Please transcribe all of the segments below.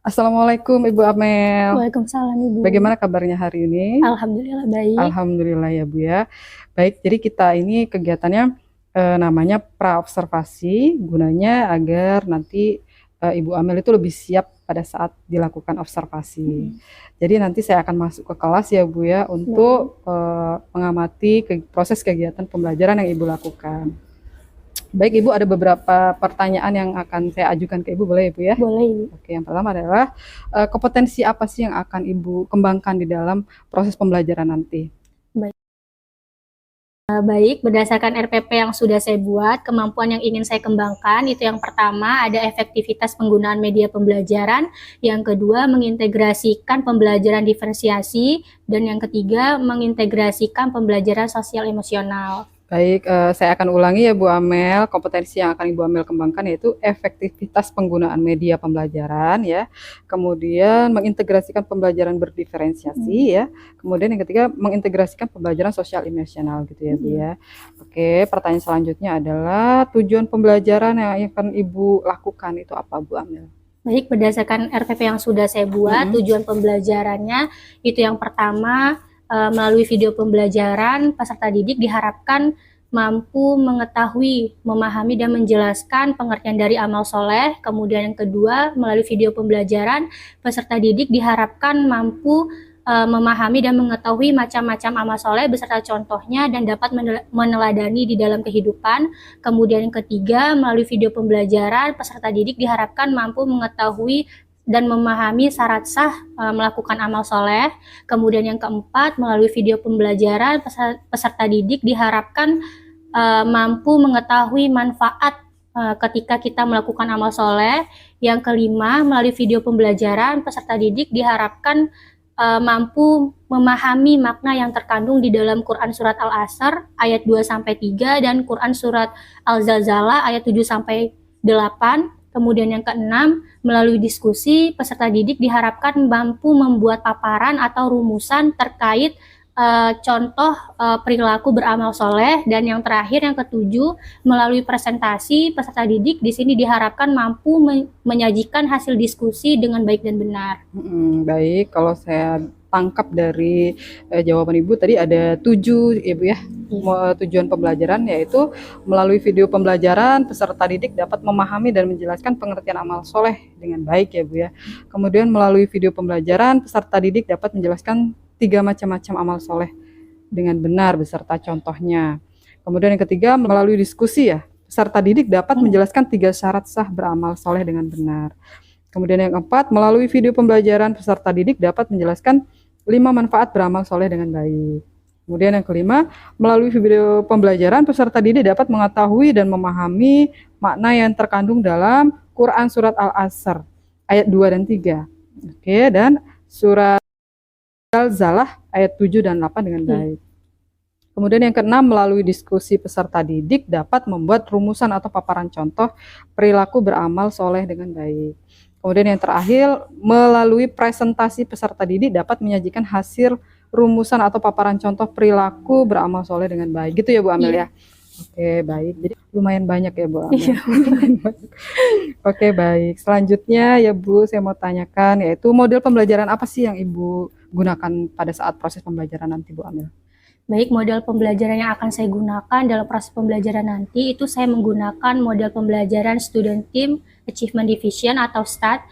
Assalamualaikum Ibu Amel. Waalaikumsalam Ibu. Bagaimana kabarnya hari ini? Alhamdulillah baik. Alhamdulillah ya Bu ya. Baik, jadi kita ini kegiatannya namanya pra-observasi, gunanya agar nanti Ibu Amel itu lebih siap pada saat dilakukan observasi. Jadi nanti saya akan masuk ke kelas ya Bu ya untuk mengamati proses kegiatan pembelajaran yang Ibu lakukan. Baik Ibu, ada beberapa pertanyaan yang akan saya ajukan ke Ibu, boleh Ibu ya? Boleh Ibu. Oke, yang pertama adalah kompetensi apa sih yang akan Ibu kembangkan di dalam proses pembelajaran nanti? Baik, berdasarkan RPP yang sudah saya buat, kemampuan yang ingin saya kembangkan itu yang pertama ada efektivitas penggunaan media pembelajaran, yang kedua mengintegrasikan pembelajaran diferensiasi, dan yang ketiga mengintegrasikan pembelajaran sosial emosional. Baik, saya akan ulangi ya Bu Amel, kompetensi yang akan Ibu Amel kembangkan yaitu efektivitas penggunaan media pembelajaran ya, kemudian mengintegrasikan pembelajaran berdiferensiasi ya, kemudian yang ketiga mengintegrasikan pembelajaran sosial emosional gitu ya Bu ya. Oke, pertanyaan selanjutnya adalah tujuan pembelajaran yang akan Ibu lakukan itu apa Bu Amel? Baik, berdasarkan RPP yang sudah saya buat, tujuan pembelajarannya itu yang pertama melalui video pembelajaran, peserta didik diharapkan mampu mengetahui, memahami, dan menjelaskan pengertian dari amal soleh. Kemudian yang kedua, melalui video pembelajaran, peserta didik diharapkan mampu memahami dan mengetahui macam-macam amal soleh beserta contohnya dan dapat meneladani di dalam kehidupan. Kemudian yang ketiga, melalui video pembelajaran, peserta didik diharapkan mampu mengetahui dan memahami syarat sah melakukan amal soleh. Kemudian yang keempat, melalui video pembelajaran, peserta didik diharapkan mampu mengetahui manfaat ketika kita melakukan amal soleh. Yang kelima, melalui video pembelajaran, peserta didik diharapkan mampu memahami makna yang terkandung di dalam Quran Surat Al-Asr ayat 2-3 dan Quran Surat Al-Zalzalah ayat 7-8. Kemudian yang keenam, melalui diskusi, peserta didik diharapkan mampu membuat paparan atau rumusan terkait contoh perilaku beramal soleh. Dan yang terakhir, yang ketujuh, melalui presentasi, peserta didik di sini diharapkan mampu menyajikan hasil diskusi dengan baik dan benar. Baik, kalau saya tangkap dari jawaban Ibu tadi ada 7 Ibu ya. Tujuan pembelajaran yaitu melalui video pembelajaran peserta didik dapat memahami dan menjelaskan pengertian amal soleh dengan baik ya Bu ya. Kemudian melalui video pembelajaran peserta didik dapat menjelaskan 3 macam-macam amal soleh dengan benar beserta contohnya. Kemudian yang ketiga, melalui diskusi ya, peserta didik dapat menjelaskan 3 syarat sah beramal soleh dengan benar. Kemudian yang keempat, melalui video pembelajaran peserta didik dapat menjelaskan 5 manfaat beramal soleh dengan baik. Kemudian yang kelima, melalui video pembelajaran peserta didik dapat mengetahui dan memahami makna yang terkandung dalam Quran Surat Al-Asr ayat 2 dan 3. Oke, dan Surat Al-Zalzalah ayat 7 dan 8 dengan baik. Kemudian yang keenam, melalui diskusi peserta didik dapat membuat rumusan atau paparan contoh perilaku beramal soleh dengan baik. Kemudian yang terakhir, melalui presentasi peserta didik dapat menyajikan hasil rumusan atau paparan contoh perilaku beramal soleh dengan baik. Gitu ya Bu Amel ya? Oke, baik. Jadi lumayan banyak ya Bu Amel. Oke, baik. Selanjutnya ya Bu, saya mau tanyakan yaitu model pembelajaran apa sih yang Ibu gunakan pada saat proses pembelajaran nanti Bu Amel? Baik, model pembelajaran yang akan saya gunakan dalam proses pembelajaran nanti itu saya menggunakan model pembelajaran Student Team Achievement Division atau STAD,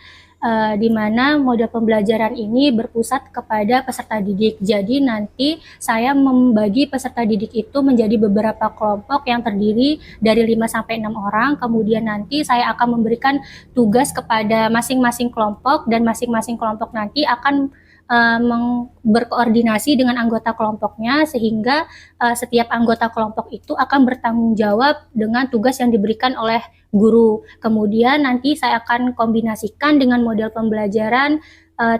di mana model pembelajaran ini berpusat kepada peserta didik. Jadi nanti saya membagi peserta didik itu menjadi beberapa kelompok yang terdiri dari 5-6 orang. Kemudian nanti saya akan memberikan tugas kepada masing-masing kelompok dan masing-masing kelompok nanti akan berkoordinasi dengan anggota kelompoknya sehingga setiap anggota kelompok itu akan bertanggung jawab dengan tugas yang diberikan oleh guru. Kemudian nanti saya akan kombinasikan dengan model pembelajaran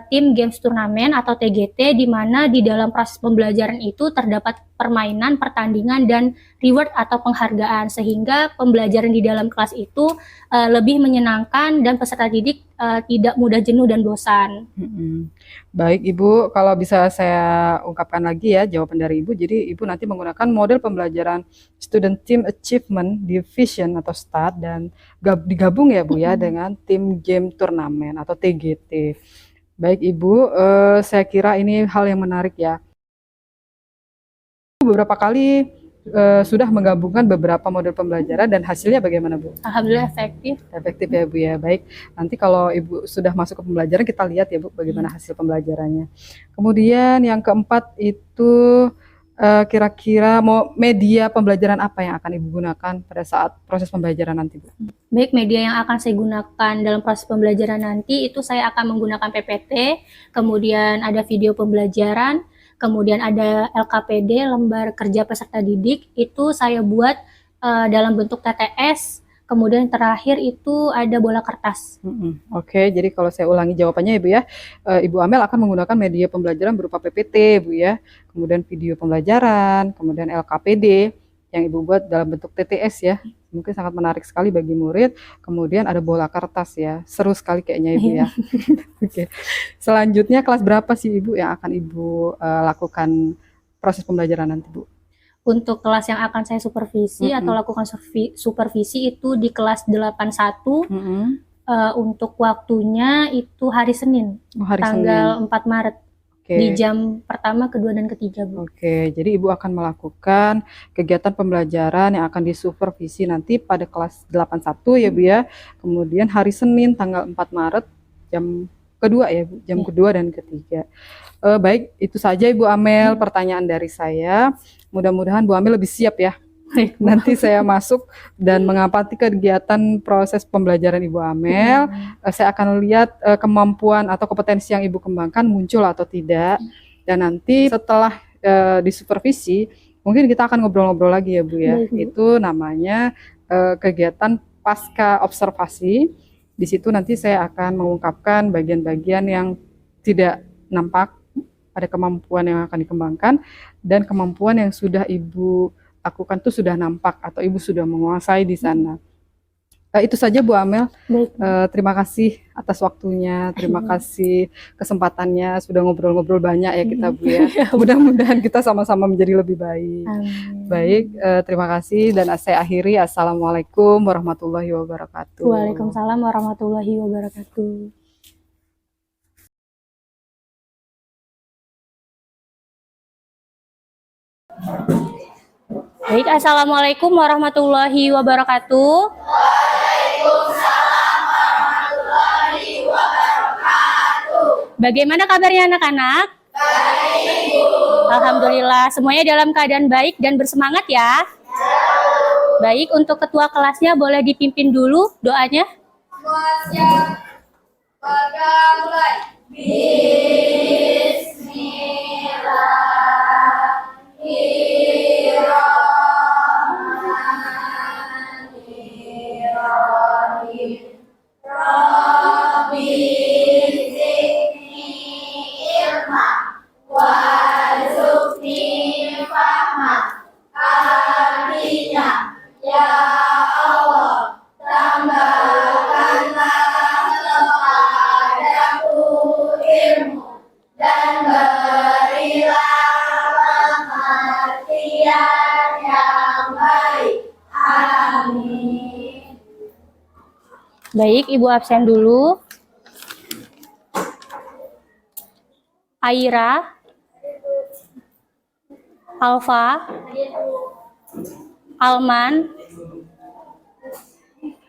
tim games turnamen atau TGT, di mana di dalam proses pembelajaran itu terdapat permainan, pertandingan, dan reward atau penghargaan, sehingga pembelajaran di dalam kelas itu lebih menyenangkan dan peserta didik tidak mudah jenuh dan bosan. Baik Ibu, kalau bisa saya ungkapkan lagi ya jawaban dari Ibu, jadi Ibu nanti menggunakan model pembelajaran Student Team Achievement Division atau STAT dan digabung ya Bu ya dengan tim game turnamen atau TGT. Baik Ibu, saya kira ini hal yang menarik ya. Beberapa kali sudah menggabungkan beberapa model pembelajaran dan hasilnya bagaimana Bu? Alhamdulillah efektif. Efektif ya Bu ya. Baik, nanti kalau Ibu sudah masuk ke pembelajaran kita lihat ya Bu bagaimana hasil pembelajarannya. Kemudian yang keempat itu kira-kira mau media pembelajaran apa yang akan Ibu gunakan pada saat proses pembelajaran nanti Bu? Baik, media yang akan saya gunakan dalam proses pembelajaran nanti itu saya akan menggunakan PPT, kemudian ada video pembelajaran, kemudian ada LKPD, lembar kerja peserta didik, itu saya buat dalam bentuk TTS, kemudian terakhir itu ada bola kertas. Oke, jadi kalau saya ulangi jawabannya Ibu ya, Ibu Amel akan menggunakan media pembelajaran berupa PPT Bu ya, kemudian video pembelajaran, kemudian LKPD yang Ibu buat dalam bentuk TTS ya, mungkin sangat menarik sekali bagi murid, kemudian ada bola kertas ya, seru sekali kayaknya Ibu ya. Oke, selanjutnya kelas berapa sih Ibu yang akan Ibu lakukan proses pembelajaran nanti Bu? Untuk kelas yang akan saya supervisi atau lakukan supervisi itu di kelas 81, untuk waktunya itu hari Senin, tanggal 4 Maret. Di jam pertama, kedua, dan ketiga Bu. Oke, jadi Ibu akan melakukan kegiatan pembelajaran yang akan disupervisi nanti pada kelas 81 ya Bu ya. Kemudian hari Senin tanggal 4 Maret jam kedua ya Bu, jam kedua dan ketiga. Baik, itu saja Ibu Amel pertanyaan dari saya. Mudah-mudahan Bu Amel lebih siap ya. Nanti saya masuk dan mengamati kegiatan proses pembelajaran Ibu Amel. Saya akan lihat kemampuan atau kompetensi yang Ibu kembangkan muncul atau tidak. Dan nanti setelah disupervisi, mungkin kita akan ngobrol-ngobrol lagi ya Bu ya. Itu namanya kegiatan pasca observasi. Di situ nanti saya akan mengungkapkan bagian-bagian yang tidak nampak, ada kemampuan yang akan dikembangkan, dan kemampuan yang sudah Ibu lakukan itu sudah nampak atau Ibu sudah menguasai di sana. Itu saja Bu Amel. Terima kasih atas waktunya, terima kasih kesempatannya, sudah ngobrol-ngobrol banyak ya kita Bu ya. Mudah-mudahan kita sama-sama menjadi lebih baik. Baik, terima kasih dan saya akhiri. Assalamualaikum warahmatullahi wabarakatuh. Waalaikumsalam warahmatullahi wabarakatuh. Baik, assalamualaikum warahmatullahi wabarakatuh. Waalaikumsalam warahmatullahi wabarakatuh. Bagaimana kabarnya anak-anak? Baik, Bu. Alhamdulillah, semuanya dalam keadaan baik dan bersemangat ya. Baik, untuk ketua kelasnya boleh dipimpin dulu doanya. Semua siap. Maka mulai. Baik, Ibu absen dulu. Aira, Alfa, Alman,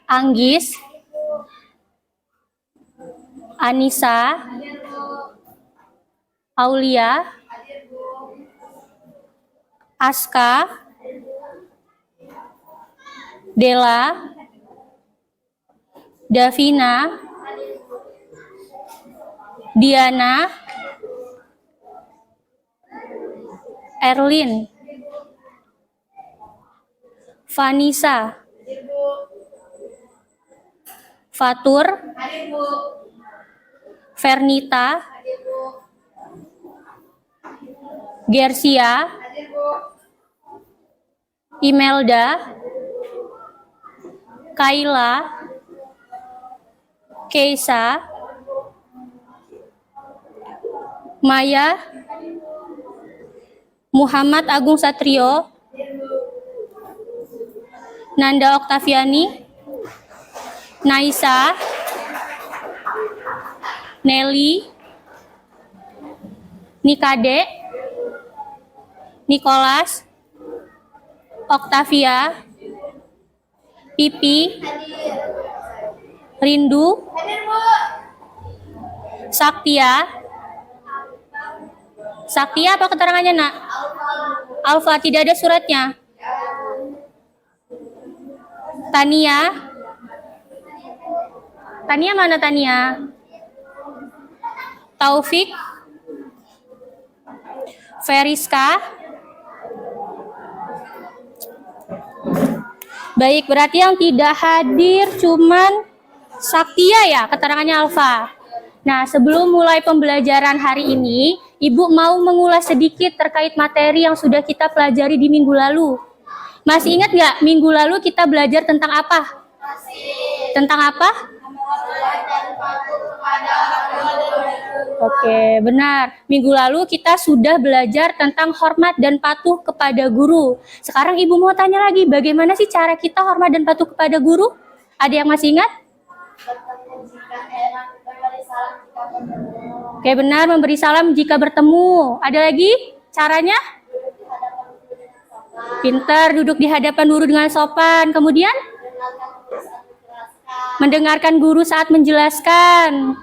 Anggis, Anissa, Aulia, Aska, Dela, Davina, Diana, Erlin, Vanessa, Fatur, Fernita, Gersia, Imelda, Kaila, Keisa, Maya, Muhammad Agung Satrio, Nanda Oktaviani, Naisa, Nelly, Nikade, Nicholas, Oktavia, Pipi, Rindu, Saktia. Saktia apa keterangannya, Nak? Alfa, tidak ada suratnya. Tania. Tania mana Tania? Taufik. Feriska. Baik, berarti yang tidak hadir cuman Saktia ya, keterangannya Alfa. Nah, sebelum mulai pembelajaran hari ini, Ibu mau mengulas sedikit terkait materi yang sudah kita pelajari di minggu lalu. Masih ingat nggak minggu lalu kita belajar tentang apa? Tentang apa? Oke, benar. Minggu lalu kita sudah belajar tentang hormat dan patuh kepada guru. Sekarang Ibu mau tanya lagi, bagaimana sih cara kita hormat dan patuh kepada guru? Ada yang masih ingat? Oke, benar, memberi salam jika bertemu. Ada lagi caranya? Pintar, duduk di hadapan guru dengan sopan. Kemudian? Mendengarkan guru saat menjelaskan.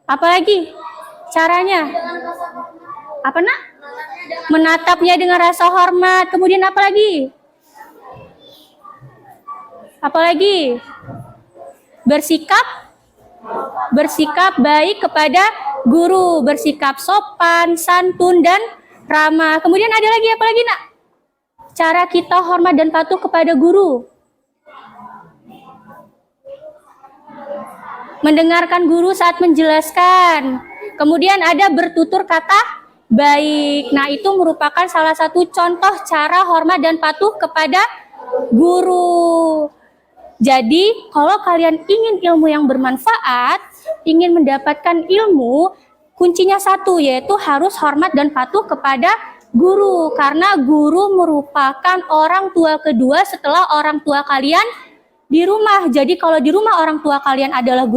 Apa lagi caranya? Apa, Nak? Menatapnya dengan rasa hormat. Kemudian apa lagi? Apa lagi? Bersikap baik kepada guru, bersikap sopan, santun, dan ramah. Kemudian ada lagi apa lagi, Nak? Cara kita hormat dan patuh kepada guru. Mendengarkan guru saat menjelaskan. Kemudian ada bertutur kata baik. Nah, itu merupakan salah satu contoh cara hormat dan patuh kepada guru. Jadi, kalau kalian ingin ilmu yang bermanfaat, ingin mendapatkan ilmu, kuncinya satu, yaitu harus hormat dan patuh kepada guru. Karena guru merupakan orang tua kedua setelah orang tua kalian di rumah. Jadi kalau di rumah orang tua kalian adalah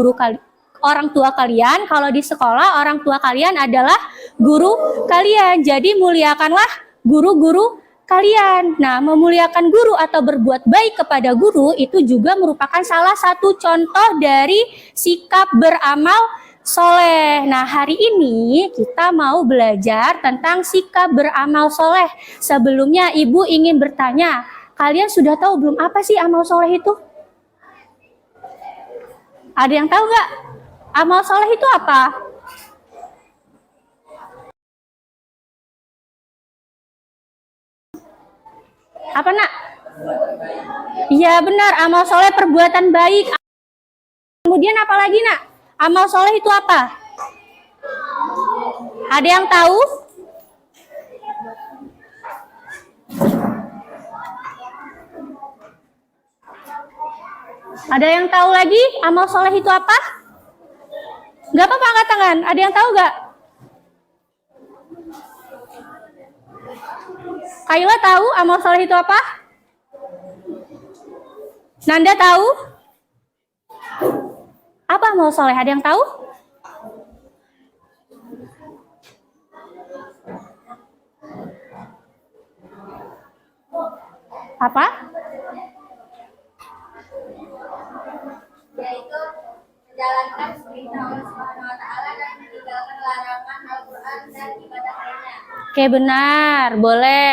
orang tua kalian, kalau di sekolah orang tua kalian adalah guru kalian. Jadi muliakanlah guru-guru kalian. Nah, memuliakan guru atau berbuat baik kepada guru itu juga merupakan salah satu contoh dari sikap beramal soleh. Nah, hari ini kita mau belajar tentang sikap beramal soleh. Sebelumnya Ibu ingin bertanya, kalian sudah tahu belum apa sih amal soleh itu? Ada yang tahu nggak? Amal soleh itu apa? Apa, Nak? Iya benar, amal soleh perbuatan baik. Kemudian apa lagi, Nak? Amal soleh itu apa? Ada yang tahu? Ada yang tahu lagi amal soleh itu apa? Nggak apa-apa, angkat tangan. Ada yang tahu nggak? Kaila tahu amal soleh itu apa? Nanda tahu? Apa amal soleh? Ada yang tahu? Apa? Yaitu menjalankan perintah Allah Subhanahu wa taala dan meninggalkan larangan Al-Qur'an dan ibadah lainnya. Oke, benar. Boleh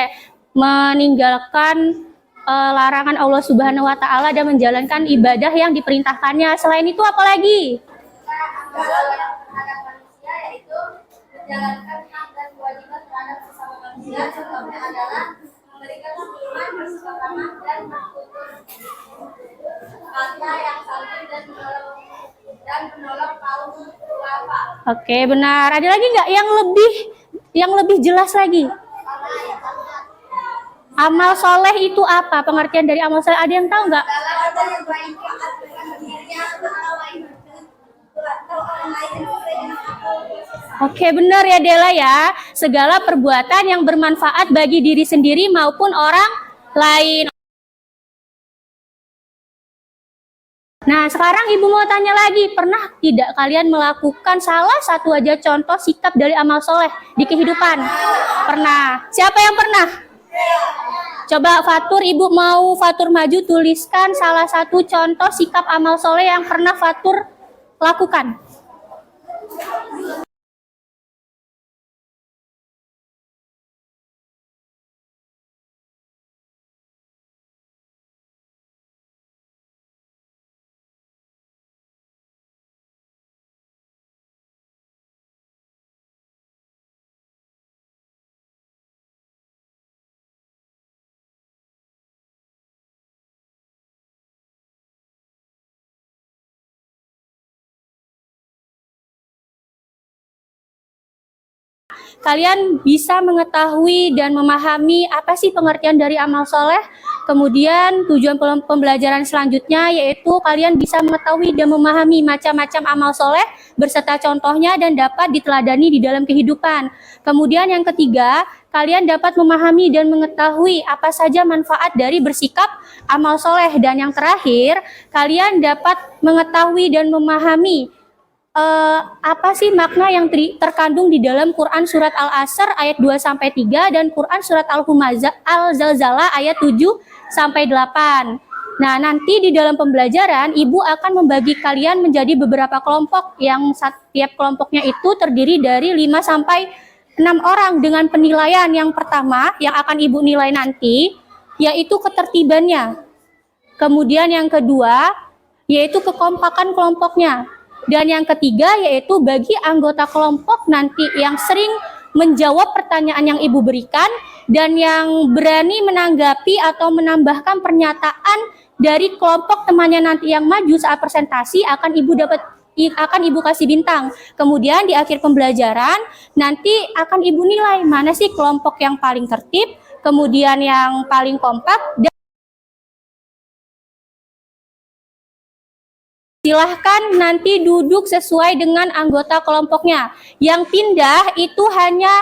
meninggalkan larangan Allah Subhanahu wa taala dan menjalankan ibadah yang diperintahkannya. Selain itu apa lagi? Terhadap manusia, yaitu menjalankan hak dan kewajiban terhadap sesama manusia, contohnya adalah memberikan hukuman, bersikap ramah dan bertutur kata yang santun dan menolong kaum tua Oke, benar. Ada lagi nggak yang lebih jelas lagi? Amal soleh itu apa? Pengertian dari amal soleh ada yang tahu nggak? Oke, benar ya Dela ya. Segala perbuatan yang bermanfaat bagi diri sendiri maupun orang lain. Nah, sekarang Ibu mau tanya lagi, pernah tidak kalian melakukan salah satu aja contoh sikap dari amal soleh di kehidupan? Pernah. Siapa yang pernah? Coba Fatur, Ibu mau Fatur maju tuliskan salah satu contoh sikap amal soleh yang pernah Fatur lakukan. Kalian bisa mengetahui dan memahami apa sih pengertian dari amal soleh. Kemudian tujuan pembelajaran selanjutnya yaitu kalian bisa mengetahui dan memahami macam-macam amal soleh berserta contohnya dan dapat diteladani di dalam kehidupan. Kemudian yang ketiga, kalian dapat memahami dan mengetahui apa saja manfaat dari bersikap amal soleh. Dan yang terakhir, kalian dapat mengetahui dan memahami apa sih makna yang terkandung di dalam Quran surat Al-Asr ayat 2-3 dan Quran surat Al-Zalzalah ayat 7-8. Nah, nanti di dalam pembelajaran Ibu akan membagi kalian menjadi beberapa kelompok yang setiap kelompoknya itu terdiri dari 5-6 orang dengan penilaian. Yang pertama yang akan Ibu nilai nanti yaitu ketertibannya. Kemudian yang kedua yaitu kekompakan kelompoknya. Dan yang ketiga yaitu bagi anggota kelompok nanti yang sering menjawab pertanyaan yang Ibu berikan dan yang berani menanggapi atau menambahkan pernyataan dari kelompok temannya nanti yang maju saat presentasi akan Ibu kasih bintang. Kemudian di akhir pembelajaran nanti akan Ibu nilai mana sih kelompok yang paling tertib, kemudian yang paling kompak. Silahkan nanti duduk sesuai dengan anggota kelompoknya. Yang pindah itu hanya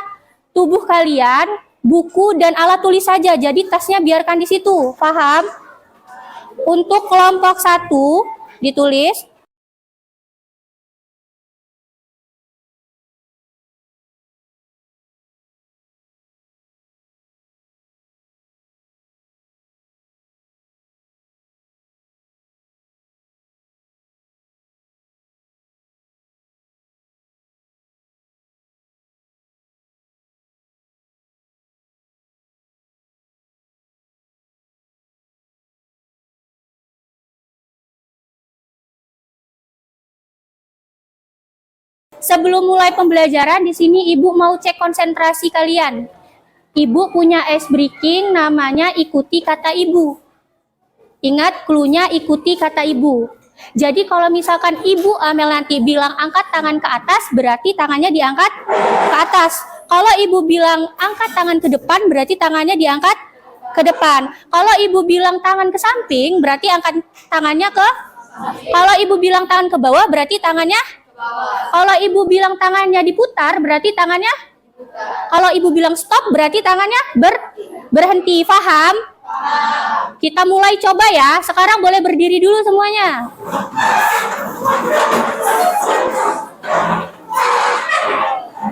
tubuh kalian, buku dan alat tulis saja. Jadi tasnya biarkan di situ. Paham? Untuk kelompok 1 ditulis. Sebelum mulai pembelajaran, di sini Ibu mau cek konsentrasi kalian. Ibu punya ice breaking namanya ikuti kata Ibu. Ingat cluenya ikuti kata Ibu. Jadi kalau misalkan Ibu Amel nanti bilang angkat tangan ke atas, berarti tangannya diangkat ke atas. Kalau Ibu bilang angkat tangan ke depan, berarti tangannya diangkat ke depan. Kalau Ibu bilang tangan ke samping, berarti angkat tangannya ke. Kalau Ibu bilang tangan ke bawah, berarti tangannya. Kalau Ibu bilang tangannya diputar, berarti tangannya. Kalau Ibu bilang stop, berarti tangannya berhenti. Paham? Kita mulai coba ya. Sekarang boleh berdiri dulu semuanya.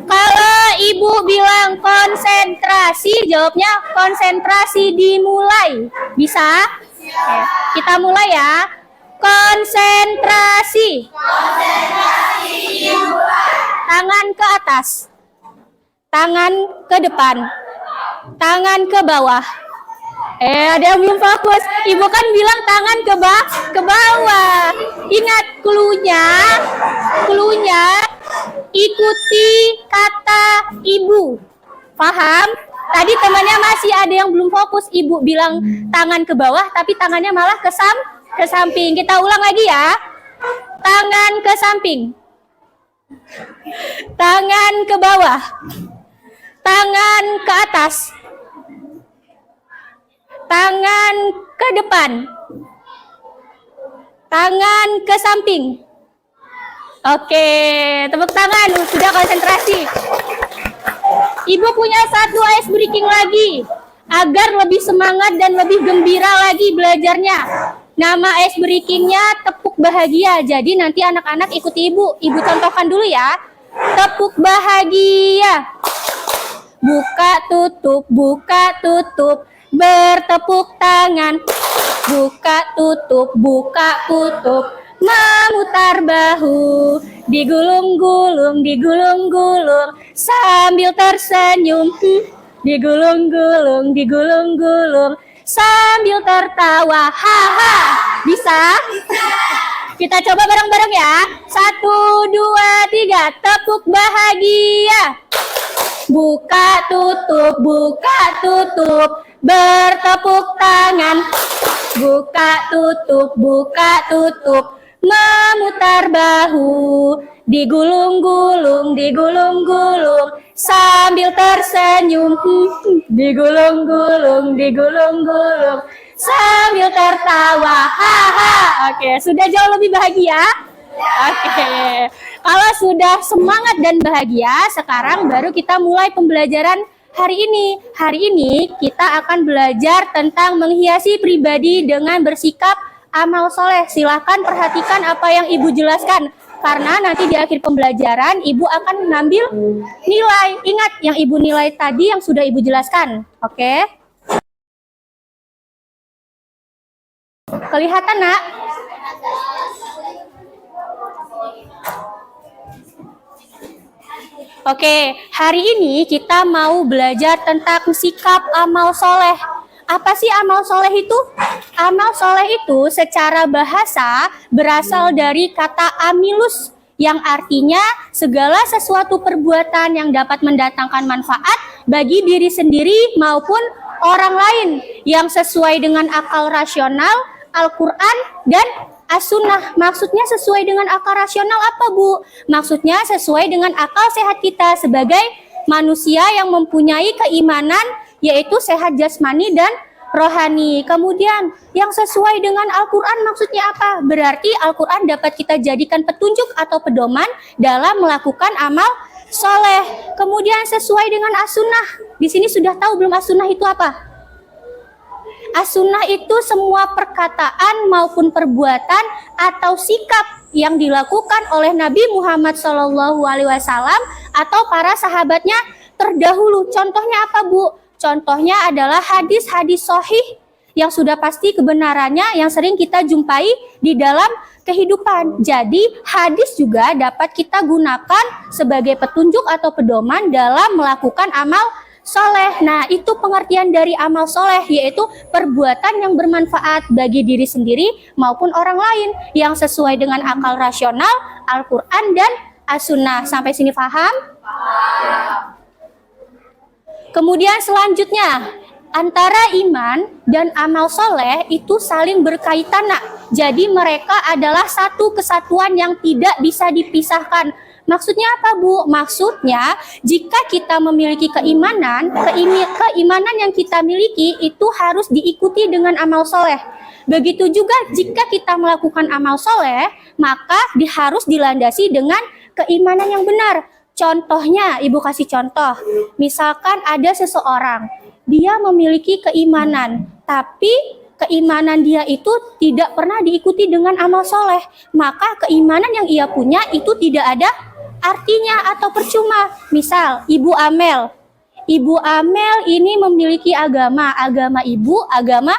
Kalau Ibu bilang konsentrasi, jawabnya konsentrasi dimulai. Bisa? Oke, kita mulai ya. Konsentrasi. Tangan ke atas. Tangan ke depan. Tangan ke bawah. Ada yang belum fokus. Ibu kan bilang tangan ke bawah. Ingat cluenya ikuti kata Ibu. Paham? Tadi temannya masih ada yang belum fokus. Ibu bilang tangan ke bawah, tapi tangannya malah ke samping. Kita ulang lagi ya. Tangan ke samping. Tangan ke bawah. Tangan ke atas. Tangan ke depan. Tangan ke samping. Oke, tepuk tangan. Sudah konsentrasi. Ibu punya satu ice breaking lagi agar lebih semangat dan lebih gembira lagi belajarnya. Nama ice breakingnya tepuk bahagia. Jadi nanti anak-anak ikuti ibu. Ibu contohkan dulu ya. Tepuk bahagia. Buka tutup, buka tutup. Bertepuk tangan. Buka tutup, buka tutup. Memutar bahu, digulung-gulung, digulung-gulung, sambil tersenyum, digulung-gulung, digulung-gulung, sambil tertawa, haha. Bisa? Kita coba bareng-bareng ya. 1, 2, 3, tepuk bahagia. Buka tutup, buka tutup, bertepuk tangan. Buka tutup, buka tutup. Memutar bahu, digulung-gulung, digulung-gulung, sambil tersenyum, digulung-gulung, digulung-gulung, sambil tertawa, haha. Oke, sudah jauh lebih bahagia? Oke, kalau sudah semangat dan bahagia, sekarang baru kita mulai pembelajaran hari ini. Hari ini kita akan belajar tentang menghiasi pribadi dengan bersikap amal soleh. Silahkan perhatikan apa yang ibu jelaskan, karena nanti di akhir pembelajaran ibu akan mengambil nilai. Ingat yang ibu nilai tadi yang sudah ibu jelaskan. Oke? Kelihatan, Nak? Oke, hari ini kita mau belajar tentang sikap amal soleh. Apa sih amal soleh itu? Amal soleh itu secara bahasa berasal dari kata amilus, yang artinya segala sesuatu perbuatan yang dapat mendatangkan manfaat bagi diri sendiri maupun orang lain, yang sesuai dengan akal rasional, Al-Quran, dan As-Sunnah. Maksudnya sesuai dengan akal rasional apa, Bu? Maksudnya sesuai dengan akal sehat kita sebagai manusia yang mempunyai keimanan, yaitu sehat jasmani dan rohani. Kemudian yang sesuai dengan Al-Quran maksudnya apa? Berarti Al-Quran dapat kita jadikan petunjuk atau pedoman dalam melakukan amal soleh. Kemudian sesuai dengan As-Sunnah. Di sini sudah tahu belum As-Sunnah itu apa? As-Sunnah itu semua perkataan maupun perbuatan atau sikap yang dilakukan oleh Nabi Muhammad SAW atau para sahabatnya terdahulu. Contohnya apa, Bu? Contohnya adalah hadis-hadis sahih yang sudah pasti kebenarannya yang sering kita jumpai di dalam kehidupan. Jadi hadis juga dapat kita gunakan sebagai petunjuk atau pedoman dalam melakukan amal soleh. Nah, itu pengertian dari amal soleh, yaitu perbuatan yang bermanfaat bagi diri sendiri maupun orang lain yang sesuai dengan akal rasional, Al-Quran, dan As-Sunnah. Sampai sini paham? Kemudian selanjutnya, antara iman dan amal soleh itu saling berkaitan, Nak. Jadi mereka adalah satu kesatuan yang tidak bisa dipisahkan. Maksudnya apa, Bu? Maksudnya jika kita memiliki keimanan yang kita miliki itu harus diikuti dengan amal soleh. Begitu juga jika kita melakukan amal soleh, maka harus dilandasi dengan keimanan yang benar. Contohnya, Ibu kasih contoh. Misalkan ada seseorang, dia memiliki keimanan, tapi keimanan dia itu tidak pernah diikuti dengan amal soleh. Maka keimanan yang ia punya itu tidak ada artinya atau percuma. Misal, Ibu Amel. Ibu Amel ini memiliki agama ibu, agama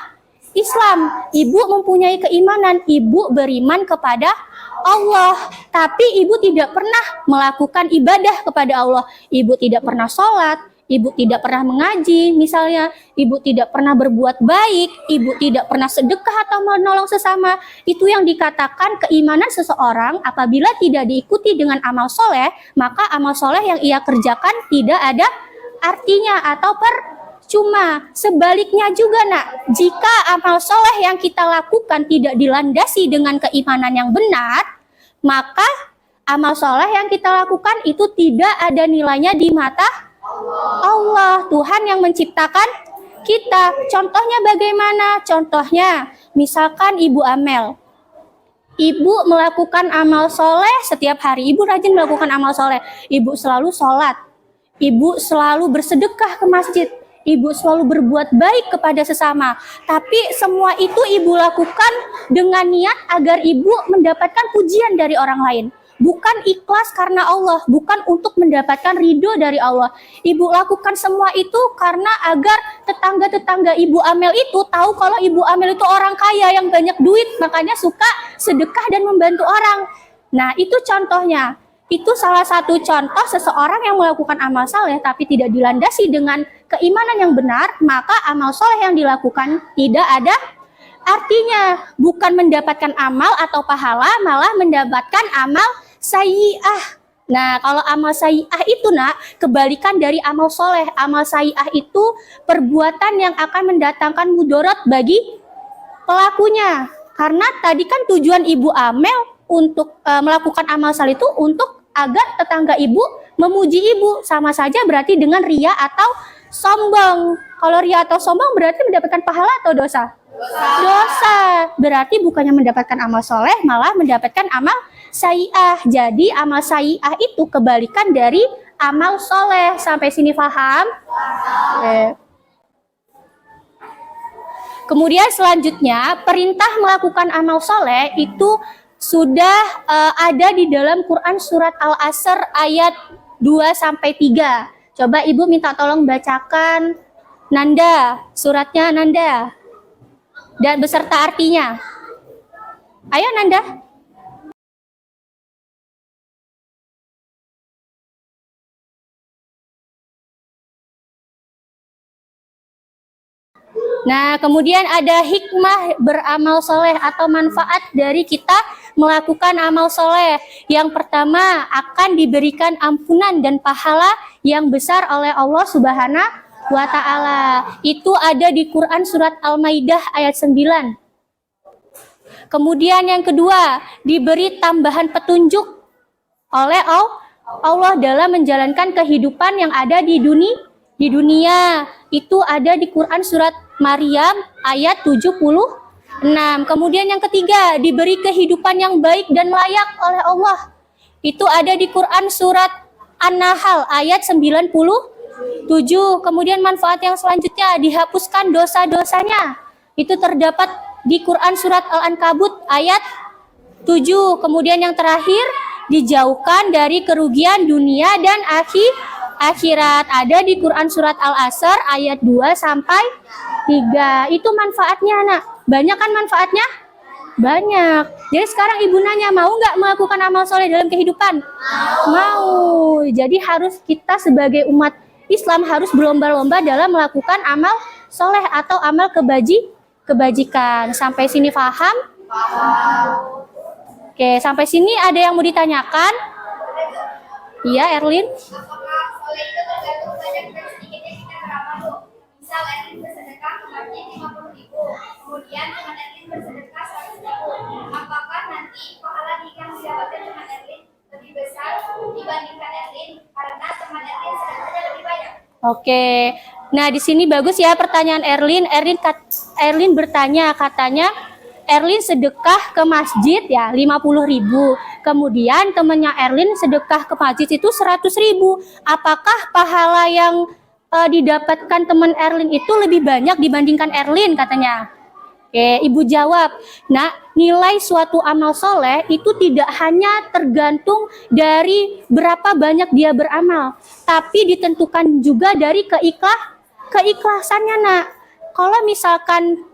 Islam. Ibu mempunyai keimanan, ibu beriman kepada Allah. Tapi ibu tidak pernah melakukan ibadah kepada Allah. Ibu tidak pernah sholat, ibu tidak pernah mengaji, misalnya ibu tidak pernah berbuat baik, ibu tidak pernah sedekah atau menolong sesama. Itu yang dikatakan keimanan seseorang apabila tidak diikuti dengan amal soleh, maka amal soleh yang ia kerjakan tidak ada artinya atau percuma. Sebaliknya juga, Nak, jika amal soleh yang kita lakukan tidak dilandasi dengan keimanan yang benar, maka amal soleh yang kita lakukan itu tidak ada nilainya di mata Allah, Tuhan yang menciptakan kita. Contohnya bagaimana? Contohnya, misalkan Ibu Amel. Ibu melakukan amal soleh setiap hari. Ibu rajin melakukan amal soleh. Ibu selalu sholat. Ibu selalu bersedekah ke masjid. Ibu selalu berbuat baik kepada sesama. Tapi semua itu ibu lakukan dengan niat agar ibu mendapatkan pujian dari orang lain. Bukan ikhlas karena Allah, bukan untuk mendapatkan ridho dari Allah. Ibu lakukan semua itu karena agar tetangga-tetangga Ibu Amel itu tahu kalau Ibu Amel itu orang kaya yang banyak duit, makanya suka sedekah dan membantu orang. Nah, itu contohnya. Itu salah satu contoh seseorang yang melakukan amal soleh tapi tidak dilandasi dengan keimanan yang benar, maka amal soleh yang dilakukan tidak ada artinya. Bukan mendapatkan amal atau pahala, malah mendapatkan amal sayyi'ah. Nah, kalau amal sayyi'ah itu kebalikan dari amal soleh. Amal sayyi'ah itu perbuatan yang akan mendatangkan mudarat bagi pelakunya. Karena tadi kan tujuan Ibu Amel untuk melakukan amal soleh itu untuk agar tetangga ibu memuji ibu. Sama saja berarti dengan ria atau sombong. Kalau ria atau sombong berarti mendapatkan pahala atau dosa? Dosa. Berarti bukannya mendapatkan amal soleh, malah mendapatkan amal sayyi'ah. Jadi amal sayyi'ah itu kebalikan dari amal soleh. Sampai sini paham? Kemudian selanjutnya, perintah melakukan amal soleh itu sudah ada di dalam Quran surat Al-Asr ayat 2-3. Coba Ibu minta tolong bacakan Nanda, suratnya Nanda. Dan beserta artinya. Ayo Nanda. Nah, kemudian ada hikmah beramal soleh atau manfaat dari kita melakukan amal soleh. Yang pertama, akan diberikan ampunan dan pahala yang besar oleh Allah Subhanahu wa Ta'ala. Itu ada di Quran surat Al-Maidah ayat 9. Kemudian yang kedua, diberi tambahan petunjuk oleh Allah dalam menjalankan kehidupan yang ada di dunia. Itu ada di Quran surat Maryam ayat 76. Kemudian yang ketiga, diberi kehidupan yang baik dan layak oleh Allah. Itu ada di Quran surat An-Nahl ayat 97. Kemudian manfaat yang selanjutnya, dihapuskan dosa-dosanya. Itu terdapat di Quran surat Al-Ankabut ayat 7. Kemudian yang terakhir, dijauhkan dari kerugian dunia dan akhirat. Ada di Quran surat Al-Asr ayat 2-3. Itu manfaatnya, Nak. Banyak kan manfaatnya? Banyak. Jadi sekarang Ibu nanya, mau nggak melakukan amal soleh dalam kehidupan? Mau. Jadi harus kita sebagai umat Islam harus berlomba-lomba dalam melakukan amal soleh atau amal kebajikan. Sampai sini paham? Oke, sampai sini ada yang mau ditanyakan? Iya, Erlin? Apakah soleh itu tergantung pada sedikitnya kita beramal, Bu? Misal Erlin bersedekah ke masjid 50.000, kemudian teman Erlin bersedekah 100.000. Apakah nanti pahala yang didapatkan teman Erlin lebih besar dibandingkan Erlin karena teman Erlin sedekahnya lebih banyak? Oke. Nah, di sini bagus ya pertanyaan Erlin. Erlin bertanya, katanya Erlin sedekah ke masjid ya 50.000. Kemudian temannya Erlin sedekah ke masjid itu 100.000. Apakah pahala yang didapatkan teman Erlin itu lebih banyak dibandingkan Erlin katanya? Oke, Ibu jawab. Nah, nilai suatu amal soleh itu tidak hanya tergantung dari berapa banyak dia beramal, tapi ditentukan juga dari keikhlasannya, Nak. Kalau misalkan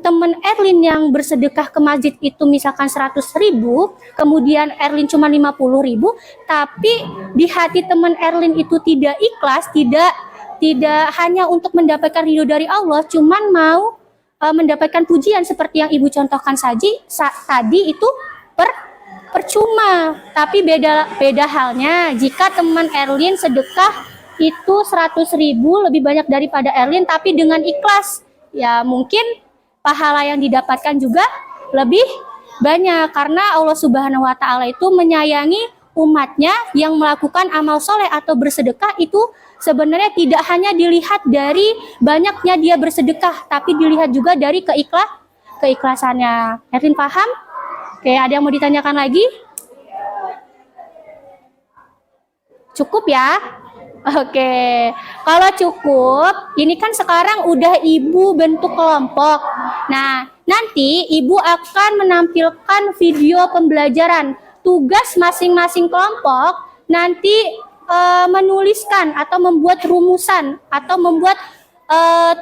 teman Erlin yang bersedekah ke masjid itu misalkan 100.000, kemudian Erlin cuma 50.000, tapi di hati teman Erlin itu tidak ikhlas, tidak hanya untuk mendapatkan ridho dari Allah, cuman mau mendapatkan pujian seperti yang Ibu contohkan tadi itu percuma. Tapi beda halnya jika teman Erlin sedekah itu 100.000 lebih banyak daripada Erlin, tapi dengan ikhlas, ya mungkin pahala yang didapatkan juga lebih banyak karena Allah Subhanahu wa Ta'ala itu menyayangi umatnya yang melakukan amal soleh atau bersedekah itu sebenarnya tidak hanya dilihat dari banyaknya dia bersedekah, tapi dilihat juga dari keikhlasannya. Erwin paham? Oke, ada yang mau ditanyakan lagi? Cukup ya? Oke, kalau cukup, ini kan sekarang udah ibu bentuk kelompok. Nah, nanti ibu akan menampilkan video pembelajaran. Tugas masing-masing kelompok nanti menuliskan atau membuat rumusan atau membuat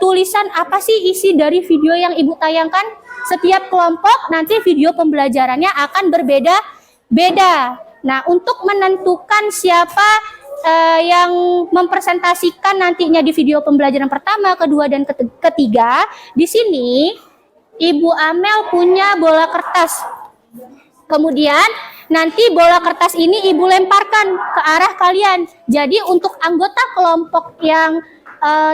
tulisan apa sih isi dari video yang ibu tayangkan. Setiap kelompok nanti video pembelajarannya akan berbeda-beda. Nah, untuk menentukan siapa yang mempresentasikan nantinya di video pembelajaran pertama, kedua, dan ketiga, di sini Ibu Amel punya bola kertas. Kemudian nanti bola kertas ini Ibu lemparkan ke arah kalian. Jadi untuk anggota kelompok yang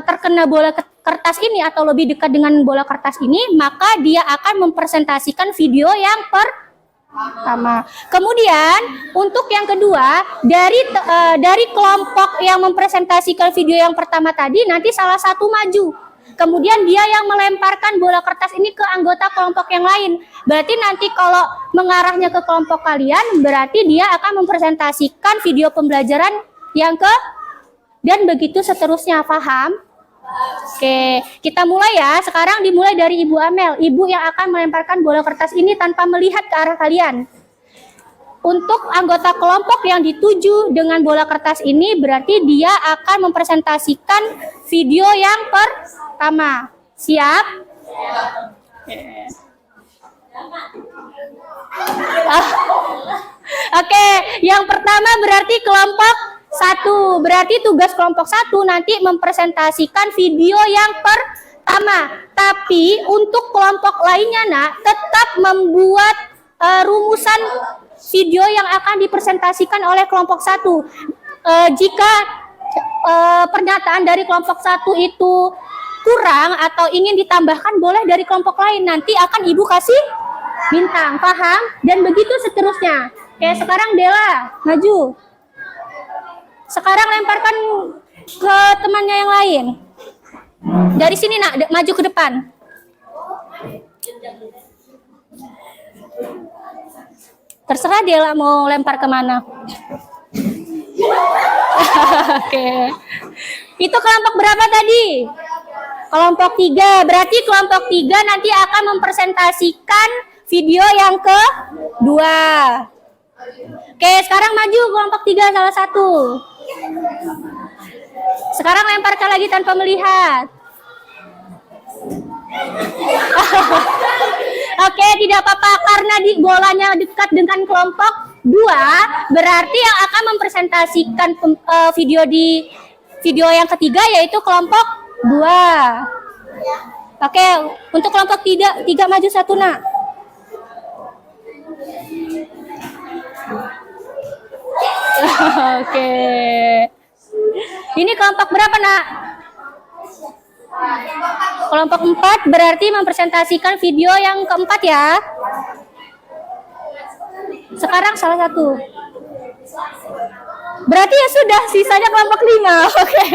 terkena bola kertas ini atau lebih dekat dengan bola kertas ini, maka dia akan mempresentasikan video yang pertama. Kemudian untuk yang kedua, dari kelompok yang mempresentasikan video yang pertama tadi, nanti salah satu maju. Kemudian dia yang melemparkan bola kertas ini ke anggota kelompok yang lain. Berarti nanti kalau mengarahnya ke kelompok kalian, berarti dia akan mempresentasikan video pembelajaran yang dan begitu seterusnya. Paham? Oke, kita mulai ya. Sekarang dimulai dari Ibu Amel. Ibu yang akan melemparkan bola kertas ini tanpa melihat ke arah kalian. Untuk anggota kelompok yang dituju dengan bola kertas ini, berarti dia akan mempresentasikan video yang pertama. Siap? Oke, yang pertama berarti kelompok 1. Berarti tugas kelompok 1 nanti mempresentasikan video yang pertama. Tapi untuk kelompok lainnya, nak, tetap membuat rumusan video yang akan dipresentasikan oleh kelompok 1. Jika pernyataan dari kelompok 1 itu kurang atau ingin ditambahkan, boleh dari kelompok lain. Nanti akan Ibu kasih bintang. Paham? Dan begitu seterusnya. Oke, sekarang Dela, maju. Sekarang lemparkan ke temannya yang lain. Dari sini, nak, maju ke depan. Terserah Dela mau lempar kemana. Oke. Itu kelompok berapa tadi? Kelompok 3. Berarti kelompok 3 nanti akan mempresentasikan video yang kedua. Oke, sekarang maju kelompok 3 salah satu. Sekarang lemparkan lagi tanpa melihat. Oke, tidak apa-apa karena bolanya dekat dengan kelompok 2, berarti yang akan mempresentasikan video yang ketiga yaitu kelompok 2. Oke, untuk kelompok 3 maju satu, nak. Oke. Ini kelompok berapa, nak? Kelompok 4 berarti mempresentasikan video yang keempat ya. Sekarang salah satu. Berarti ya sudah, sisanya kelompok 5. Oke.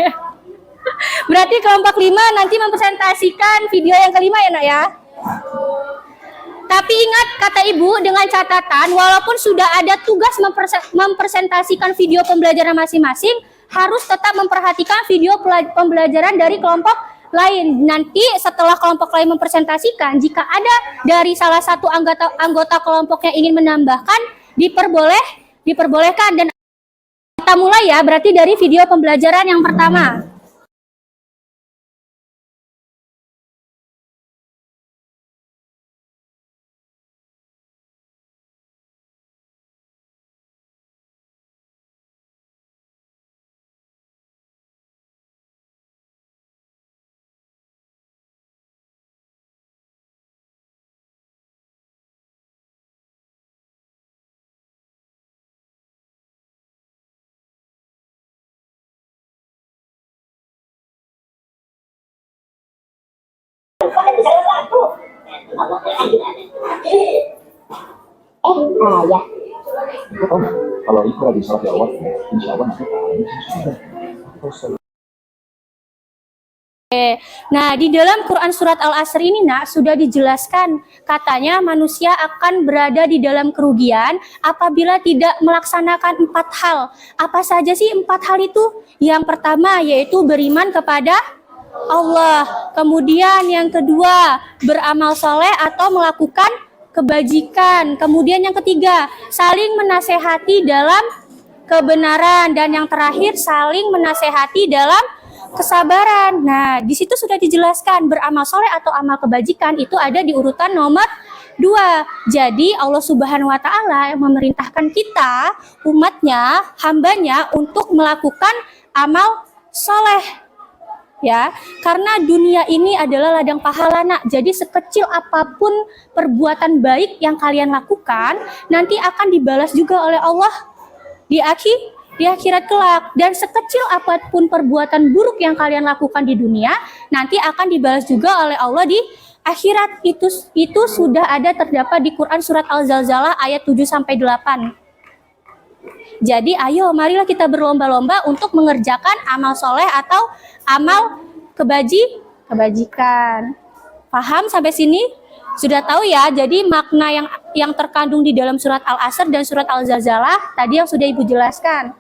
Berarti kelompok 5 nanti mempresentasikan video yang kelima ya, nak ya. Tapi ingat kata Ibu dengan catatan, walaupun sudah ada tugas mempresentasikan video pembelajaran masing-masing, harus tetap memperhatikan video pembelajaran dari kelompok lain. Nanti setelah kelompok lain mempresentasikan, jika ada dari salah satu anggota kelompok yang ingin menambahkan, diperbolehkan. Dan kita mulai ya, berarti dari video pembelajaran yang pertama. Ya. Kalau ikra di sholat ya Allah, insya Allah nanti pahalanya sudah. Nah, di dalam Quran surat Al-Asr ini, Nak, sudah dijelaskan katanya manusia akan berada di dalam kerugian apabila tidak melaksanakan 4 hal. Apa saja sih 4 hal itu? Yang pertama yaitu beriman kepada Allah. Kemudian yang kedua, beramal soleh atau melakukan kebajikan. Kemudian yang ketiga, saling menasehati dalam kebenaran. Dan yang terakhir, saling menasehati dalam kesabaran. Nah, di situ sudah dijelaskan beramal soleh atau amal kebajikan itu ada di urutan nomor 2. Jadi Allah Subhanahu wa taala memerintahkan kita, umatnya, hambanya untuk melakukan amal soleh. Ya, karena dunia ini adalah ladang pahala, Nak. Jadi sekecil apapun perbuatan baik yang kalian lakukan, nanti akan dibalas juga oleh Allah di akhirat kelak. Dan sekecil apapun perbuatan buruk yang kalian lakukan di dunia, nanti akan dibalas juga oleh Allah di akhirat. Itu sudah ada terdapat di Quran surat Al-Zalzalah ayat 7-8. Jadi ayo marilah kita berlomba-lomba untuk mengerjakan amal soleh atau amal kebajikan. Paham sampai sini? Sudah tahu ya, jadi makna yang terkandung di dalam surat Al-Asr dan surat Al-Zalzalah tadi yang sudah Ibu jelaskan.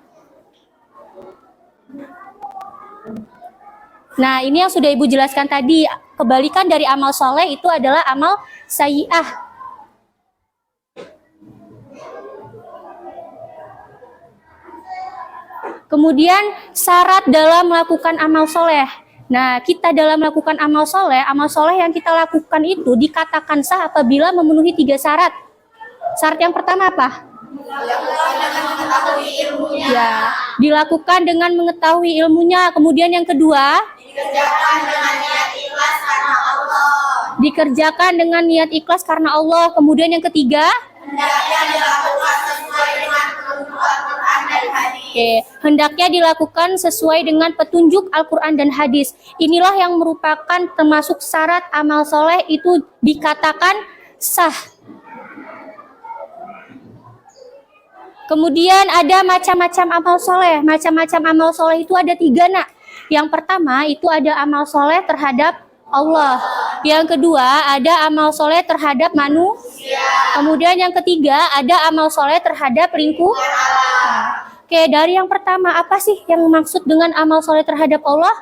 Nah, ini yang sudah Ibu jelaskan tadi. Kebalikan dari amal soleh itu adalah amal sayyi'ah. Kemudian syarat dalam melakukan amal soleh. Nah, kita dalam melakukan amal soleh yang kita lakukan itu dikatakan sah apabila memenuhi 3 syarat. Syarat yang pertama apa? Ya, dilakukan dengan mengetahui ilmunya. Kemudian yang kedua, dikerjakan dengan niat ikhlas karena Allah. Dikerjakan dengan niat ikhlas karena Allah. Kemudian yang ketiga, hendaknya dilakukan sesuai dengan petunjuk Al-Quran dan hadis. Hendaknya dilakukan sesuai dengan petunjuk Al-Quran dan hadis. Inilah yang merupakan termasuk syarat amal soleh itu dikatakan sah. Kemudian ada macam-macam amal soleh. Macam-macam amal soleh itu ada 3, Nak. Yang pertama itu ada amal soleh terhadap Allah. Yang kedua ada amal soleh terhadap manusia. Kemudian yang ketiga ada amal soleh terhadap lingkungan. Oke, dari yang pertama apa sih yang maksud dengan amal soleh terhadap Allah?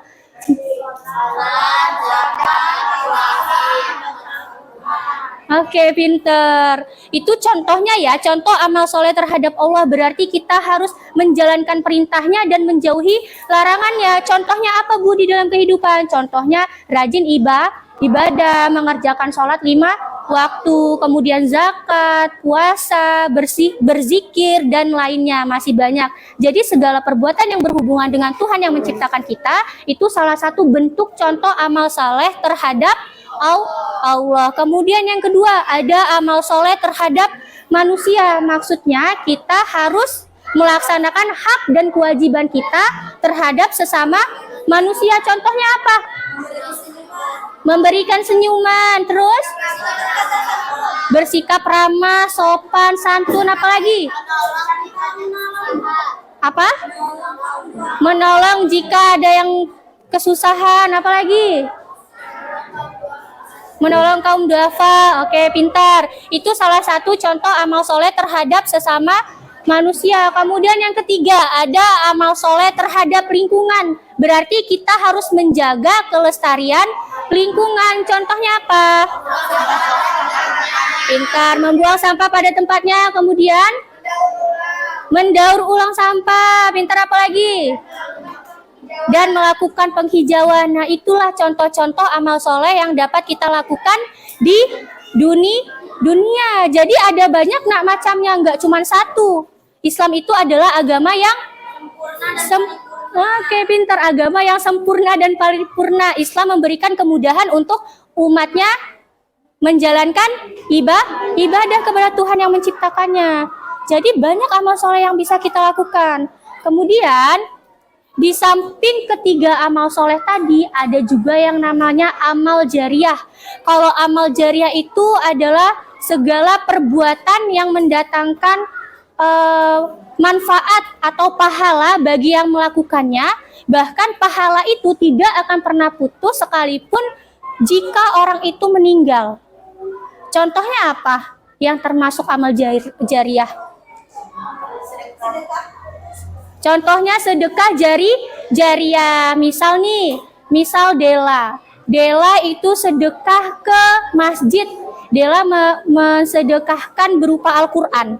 Oke, pinter. Itu contohnya ya, contoh amal soleh terhadap Allah berarti kita harus menjalankan perintahnya dan menjauhi larangannya. Contohnya apa, Bu, di dalam kehidupan? Contohnya rajin ibadah, mengerjakan sholat 5 waktu, kemudian zakat, puasa, berzikir, dan lainnya masih banyak. Jadi segala perbuatan yang berhubungan dengan Tuhan yang menciptakan kita, itu salah satu bentuk contoh amal soleh terhadap Allah. Kemudian yang kedua ada amal soleh terhadap manusia. Maksudnya kita harus melaksanakan hak dan kewajiban kita terhadap sesama manusia. Contohnya apa? Memberikan senyuman, terus bersikap ramah, sopan, santun, apalagi? Apa? Menolong jika ada yang kesusahan, apalagi? Menolong kaum duafa. Oke, pintar. Itu salah satu contoh amal soleh terhadap sesama manusia. Kemudian yang ketiga ada amal soleh terhadap lingkungan. Berarti kita harus menjaga kelestarian lingkungan. Contohnya apa? Pintar. Membuang sampah pada tempatnya. Kemudian mendaur ulang sampah. Pintar, apa lagi? Dan melakukan penghijauan. Nah, itulah contoh-contoh amal soleh yang dapat kita lakukan di dunia. Jadi ada banyak, Nak, macamnya, nggak cuma satu. Islam itu adalah agama yang pintar, agama yang sempurna dan paripurna. Islam memberikan kemudahan untuk umatnya menjalankan ibadah kepada Tuhan yang menciptakannya. Jadi banyak amal soleh yang bisa kita lakukan. Kemudian di samping ketiga amal soleh tadi, ada juga yang namanya amal jariyah. Kalau amal jariyah itu adalah segala perbuatan yang mendatangkan manfaat atau pahala bagi yang melakukannya. Bahkan pahala itu tidak akan pernah putus sekalipun jika orang itu meninggal. Contohnya apa yang termasuk amal jariah? Contohnya sedekah jariah. Misal Dela itu sedekah ke masjid. Dela mensedekahkan berupa Al-Quran.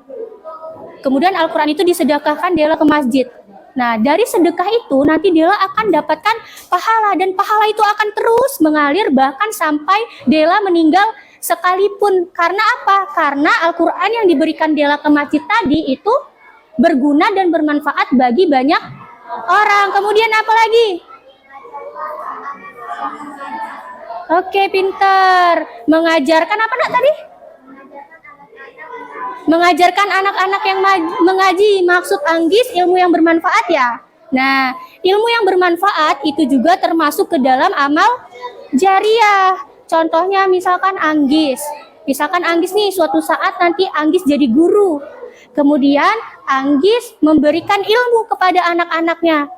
Kemudian Al-Quran itu disedekahkan Dela ke masjid. Nah, dari sedekah itu nanti Dela akan dapatkan pahala, dan pahala itu akan terus mengalir bahkan sampai Dela meninggal sekalipun. Karena apa? Karena Al-Quran yang diberikan Dela ke masjid tadi itu berguna dan bermanfaat bagi banyak orang. Kemudian apa lagi? Oke, pinter. Mengajarkan apa nak tadi? Mengajarkan anak-anak yang mengaji. Maksud Anggis ilmu yang bermanfaat ya. Nah, ilmu yang bermanfaat itu juga termasuk ke dalam amal jariah. Contohnya misalkan Anggis. Misalkan Anggis nih suatu saat nanti Anggis jadi guru. Kemudian Anggis memberikan ilmu kepada anak-anaknya.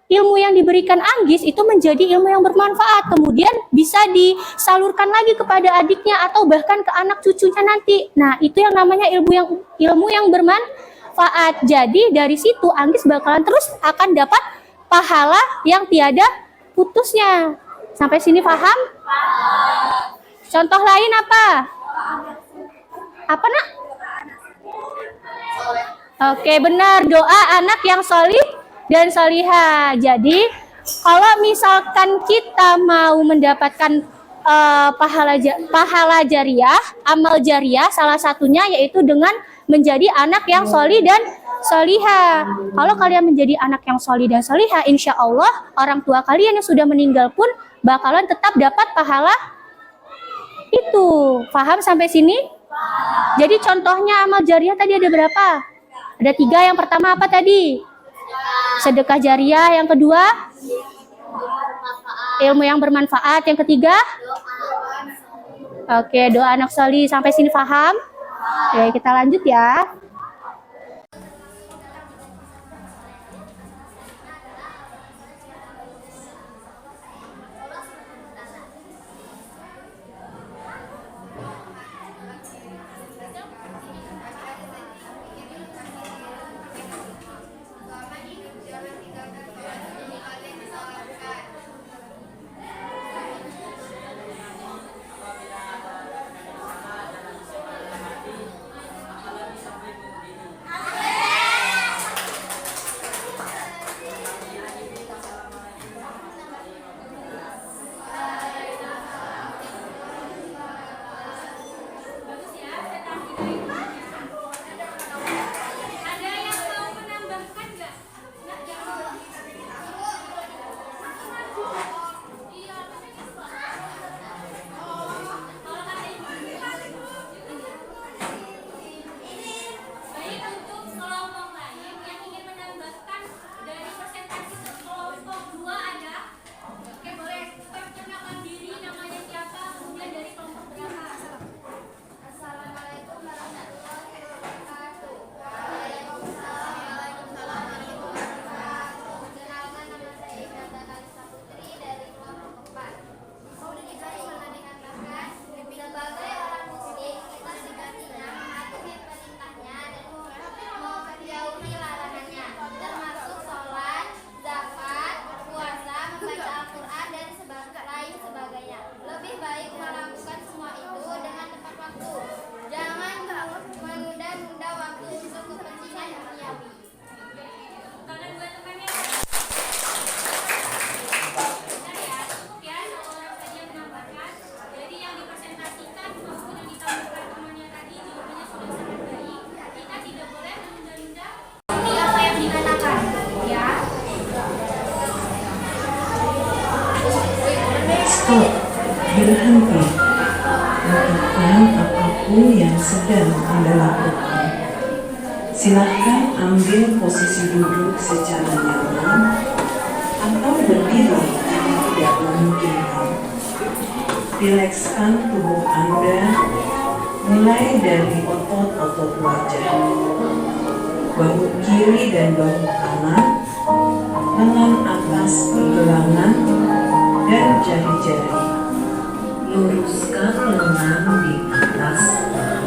Ilmu yang diberikan Anggis itu menjadi ilmu yang bermanfaat, kemudian bisa disalurkan lagi kepada adiknya atau bahkan ke anak cucunya nanti. Nah, itu yang namanya ilmu yang bermanfaat. Jadi dari situ Anggis bakalan terus akan dapat pahala yang tiada putusnya. Sampai sini paham? Contoh lain apa? Apa nak? Oke, benar, doa anak yang solih dan solihah. Jadi kalau misalkan kita mau mendapatkan pahala jariah, amal jariah, salah satunya yaitu dengan menjadi anak yang solih dan solihah. Kalau kalian menjadi anak yang solih dan solihah, insya Allah orang tua kalian yang sudah meninggal pun bakalan tetap dapat pahala itu. Paham sampai sini? Jadi contohnya amal jariah tadi ada berapa? Ada 3. Yang pertama apa tadi? Sedekah jariah. Yang kedua, ilmu yang bermanfaat. Yang ketiga, oke, doa anak solih. Sampai sini paham? Oke, kita lanjut ya. Stop, berhenti, lakukan apapun yang sedang Anda lakukan. Silahkan ambil posisi duduk secara nyaman atau berdiri jika tidak memungkinkan. Rilekskan tubuh Anda mulai dari otot-otot wajah, bahu kiri dan bahu kanan, lengan atas pergelangan dan jari-jari. Luruskan lengan di atas paha.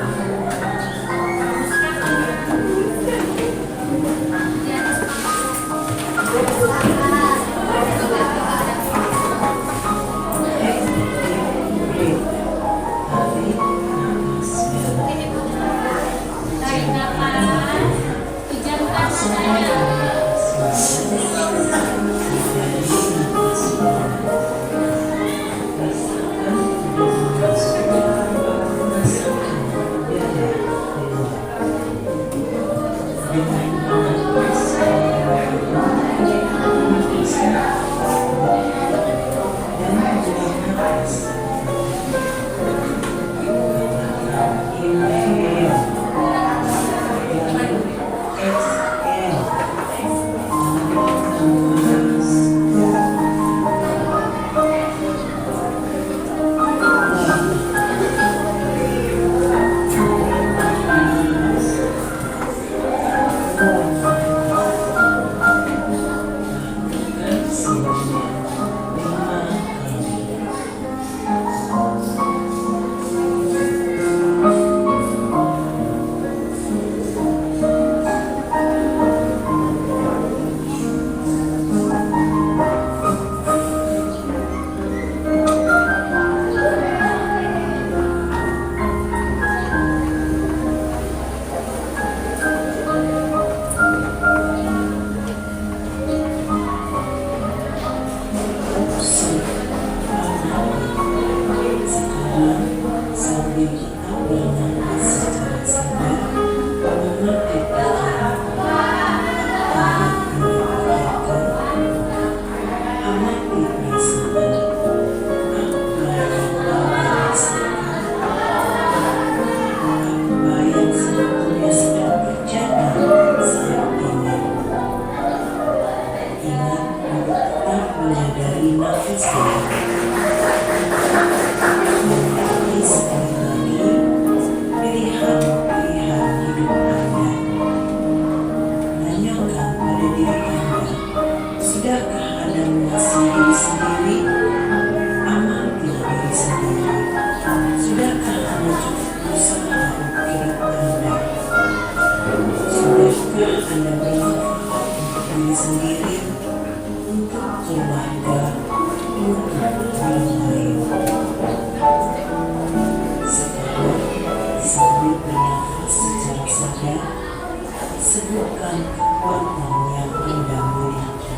Sebutkan kekuatan yang Anda miliki.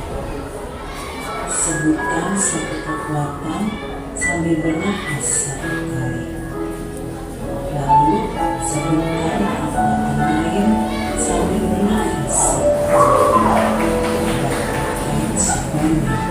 Sebutkan satu kekuatan sambil bernafas satu kali. Lalu sebutkan kekuatan lain sambil bernafas satu kali. Lakukan sebanyak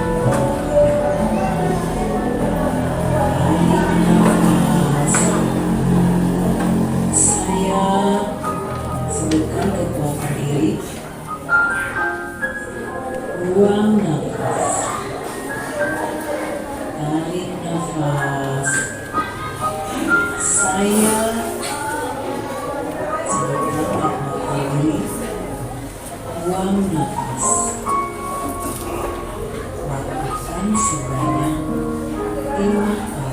2 buang nafas, tarik nafas. Saya sebutkan kembali, buang nafas. Lakukan sebanyak 5 kali.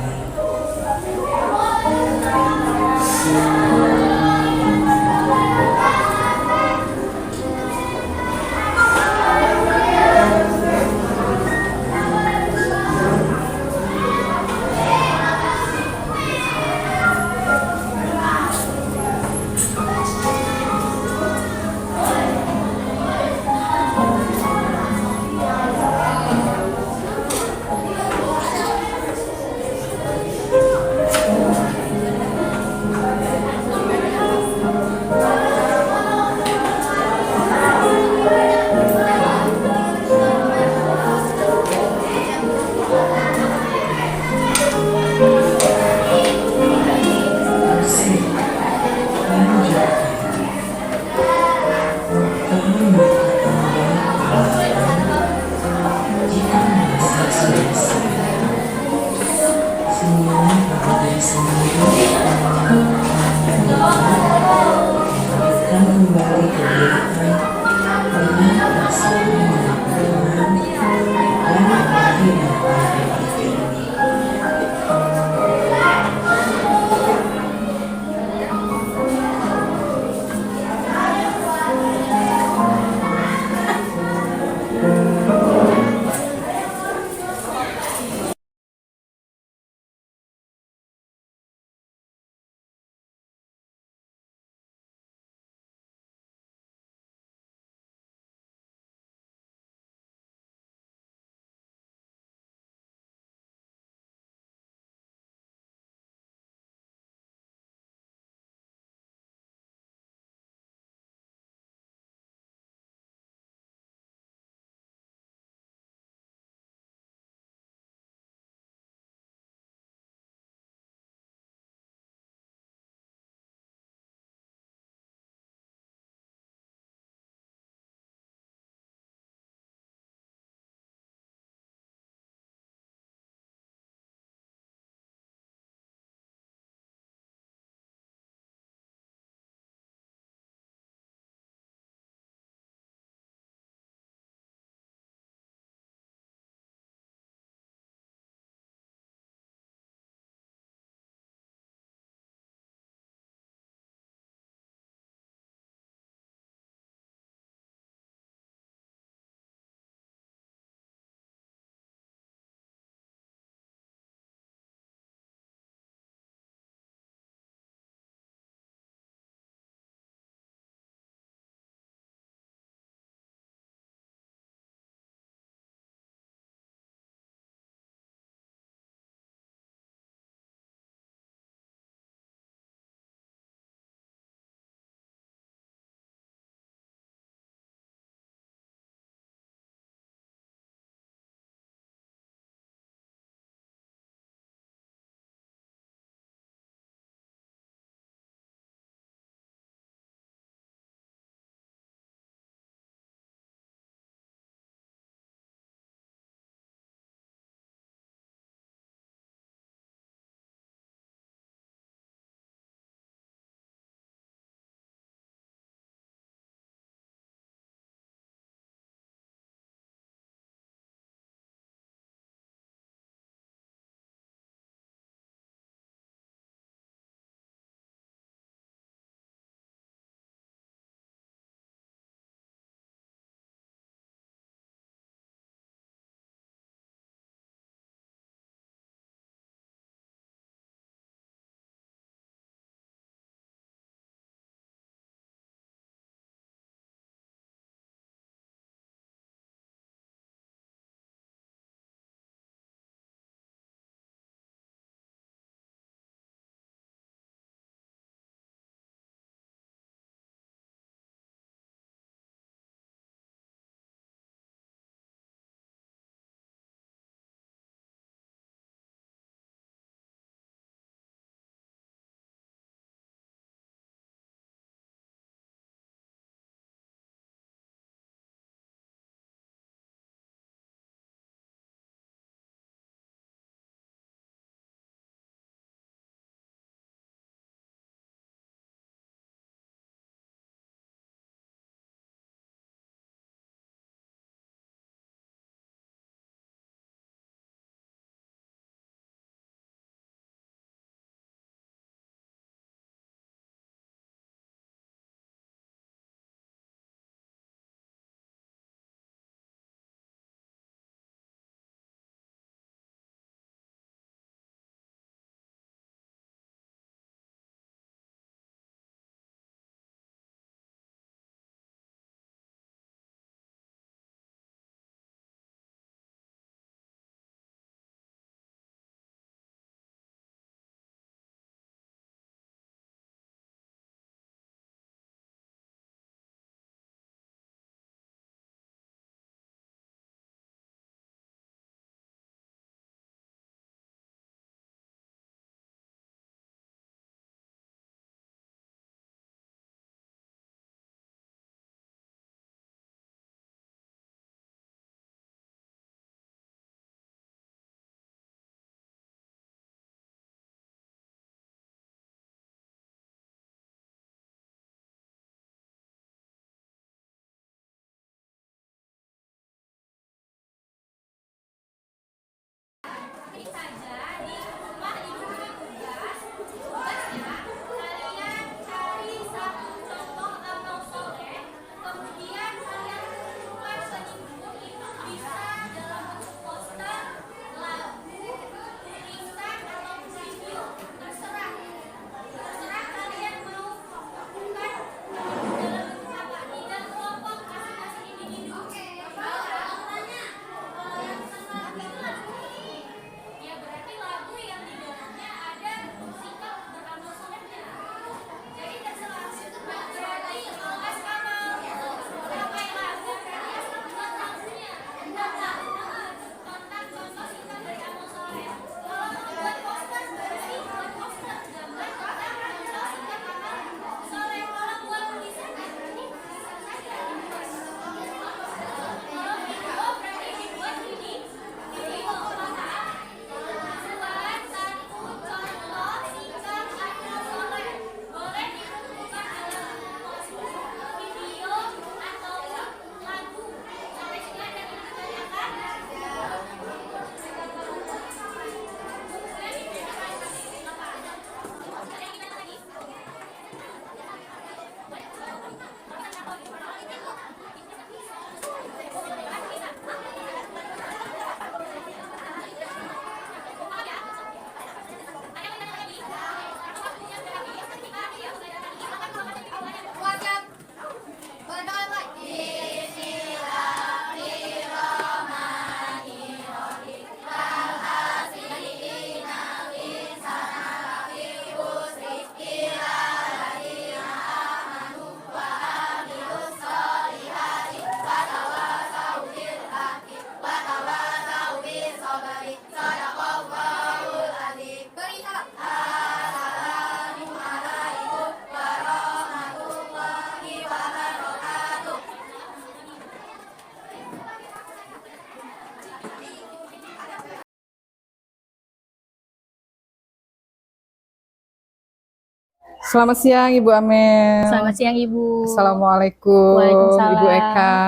Selamat siang Ibu Amel. Selamat siang Ibu. Assalamualaikum Waalaikumsalam. Ibu Eka.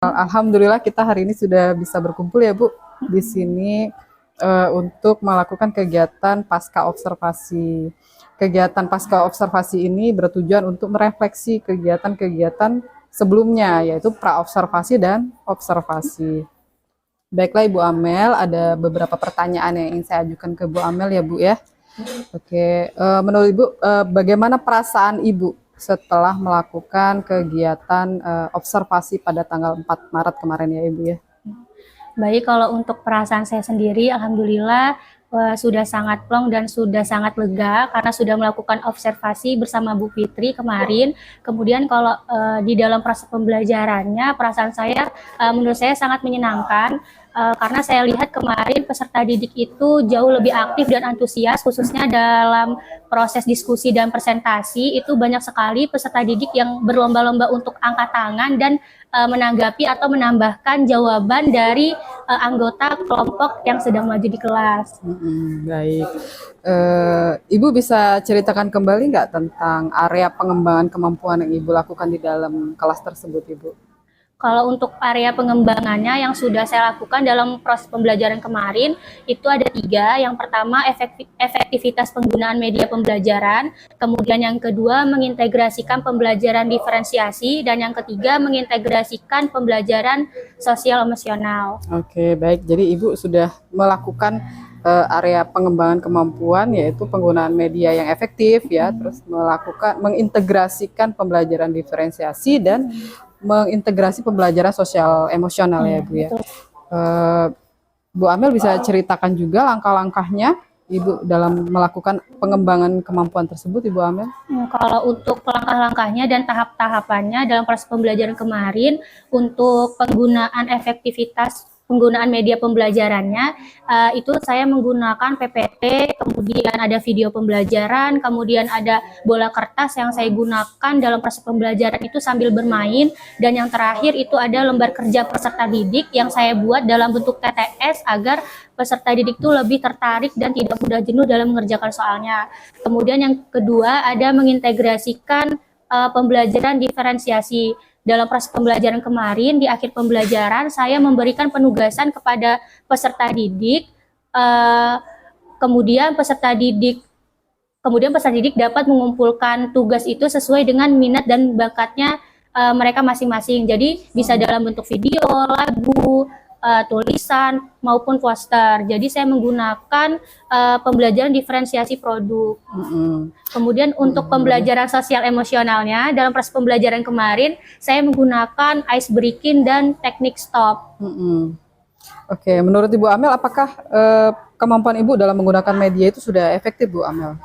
Alhamdulillah kita hari ini sudah bisa berkumpul ya Bu di sini untuk melakukan kegiatan pasca observasi. Kegiatan pasca observasi ini bertujuan untuk merefleksi kegiatan-kegiatan sebelumnya, yaitu pra-observasi dan observasi. Baiklah Ibu Amel, ada beberapa pertanyaan yang ingin saya ajukan ke Bu Amel ya Bu ya. Oke, menurut Ibu bagaimana perasaan Ibu setelah melakukan kegiatan observasi pada tanggal 4 Maret kemarin ya Ibu ya? Baik, kalau untuk perasaan saya sendiri, alhamdulillah sudah sangat plong dan sudah sangat lega karena sudah melakukan observasi bersama Bu Fitri kemarin. Kemudian kalau di dalam proses pembelajarannya, perasaan saya menurut saya sangat menyenangkan karena saya lihat kemarin peserta didik itu jauh lebih aktif dan antusias, khususnya dalam proses diskusi dan presentasi. Itu banyak sekali peserta didik yang berlomba-lomba untuk angkat tangan dan menanggapi atau menambahkan jawaban dari anggota kelompok yang sedang maju di kelas. Baik, Ibu bisa ceritakan kembali nggak tentang area pengembangan kemampuan yang Ibu lakukan di dalam kelas tersebut Ibu? Kalau untuk area pengembangannya yang sudah saya lakukan dalam proses pembelajaran kemarin, itu ada 3. Yang pertama, efektivitas penggunaan media pembelajaran. Kemudian yang kedua, mengintegrasikan pembelajaran diferensiasi. Dan yang ketiga, mengintegrasikan pembelajaran sosial emosional. Oke, baik. Jadi Ibu sudah melakukan area pengembangan kemampuan, yaitu penggunaan media yang efektif ya, terus mengintegrasikan pembelajaran diferensiasi dan mengintegrasi pembelajaran sosial emosional ya Bu ya. Bu Amel bisa ceritakan juga langkah-langkahnya Ibu dalam melakukan pengembangan kemampuan tersebut Ibu Amel? Kalau untuk langkah-langkahnya dan tahap-tahapannya dalam proses pembelajaran kemarin, untuk penggunaan efektivitas penggunaan media pembelajarannya, itu saya menggunakan PPT, kemudian ada video pembelajaran, kemudian ada bola kertas yang saya gunakan dalam proses pembelajaran itu sambil bermain, dan yang terakhir itu ada lembar kerja peserta didik yang saya buat dalam bentuk TTS agar peserta didik itu lebih tertarik dan tidak mudah jenuh dalam mengerjakan soalnya. Kemudian yang kedua ada mengintegrasikan pembelajaran diferensiasi. Dalam proses pembelajaran kemarin, di akhir pembelajaran, saya memberikan penugasan kepada peserta didik, kemudian peserta didik dapat mengumpulkan tugas itu sesuai dengan minat dan bakatnya mereka masing-masing. Jadi bisa dalam bentuk video, lagu, tulisan, maupun poster. Jadi saya menggunakan pembelajaran diferensiasi produk. Kemudian untuk pembelajaran sosial emosionalnya, dalam proses pembelajaran kemarin, saya menggunakan ice breaking dan teknik stop. Oke, menurut Ibu Amel, apakah kemampuan Ibu dalam menggunakan media itu sudah efektif Bu Amel?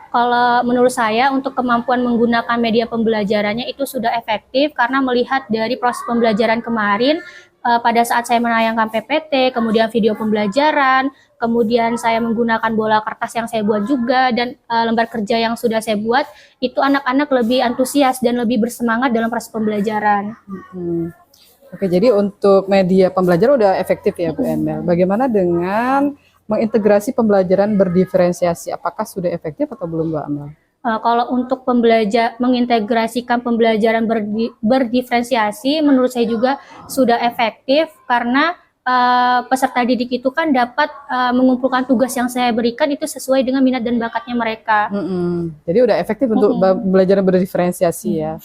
Kalau menurut saya, untuk kemampuan menggunakan media pembelajarannya itu sudah efektif karena melihat dari proses pembelajaran kemarin, pada saat saya menayangkan PPT, kemudian video pembelajaran, kemudian saya menggunakan bola kertas yang saya buat juga, dan lembar kerja yang sudah saya buat, itu anak-anak lebih antusias dan lebih bersemangat dalam proses pembelajaran. Oke, jadi untuk media pembelajaran udah efektif ya Bu Amel. Bagaimana dengan mengintegrasi pembelajaran berdiferensiasi? Apakah sudah efektif atau belum Bu Amel? Kalau untuk mengintegrasikan pembelajaran berdiferensiasi, menurut saya juga sudah efektif karena peserta didik itu kan dapat mengumpulkan tugas yang saya berikan itu sesuai dengan minat dan bakatnya mereka. Jadi udah efektif untuk belajar berdiferensiasi ya.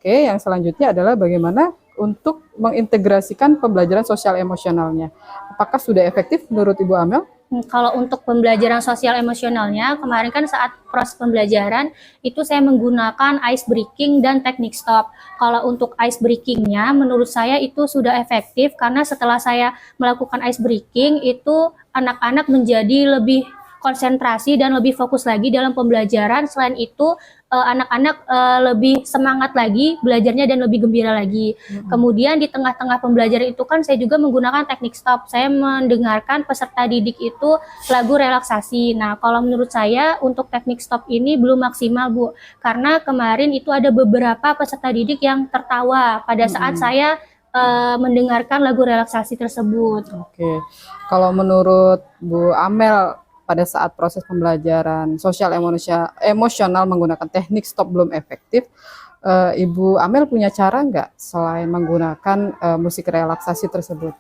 Oke, yang selanjutnya adalah bagaimana untuk mengintegrasikan pembelajaran sosial emosionalnya. Apakah sudah efektif menurut Ibu Amel? Kalau untuk pembelajaran sosial emosionalnya, kemarin kan saat proses pembelajaran, itu saya menggunakan ice breaking dan teknik stop. Kalau untuk ice breakingnya, menurut saya itu sudah efektif, karena setelah saya melakukan ice breaking, itu anak-anak menjadi lebih konsentrasi dan lebih fokus lagi dalam pembelajaran. Selain itu, anak-anak lebih semangat lagi belajarnya dan lebih gembira lagi. Kemudian di tengah-tengah pembelajaran itu kan saya juga menggunakan teknik stop. Saya mendengarkan peserta didik itu lagu relaksasi. Nah, kalau menurut saya untuk teknik stop ini belum maksimal, Bu. Karena kemarin itu ada beberapa peserta didik yang tertawa pada saat saya mendengarkan lagu relaksasi tersebut. Oke, kalau menurut Bu Amel pada saat proses pembelajaran sosial emosional menggunakan teknik stop belum efektif, Ibu Amel punya cara nggak selain menggunakan musik relaksasi tersebut?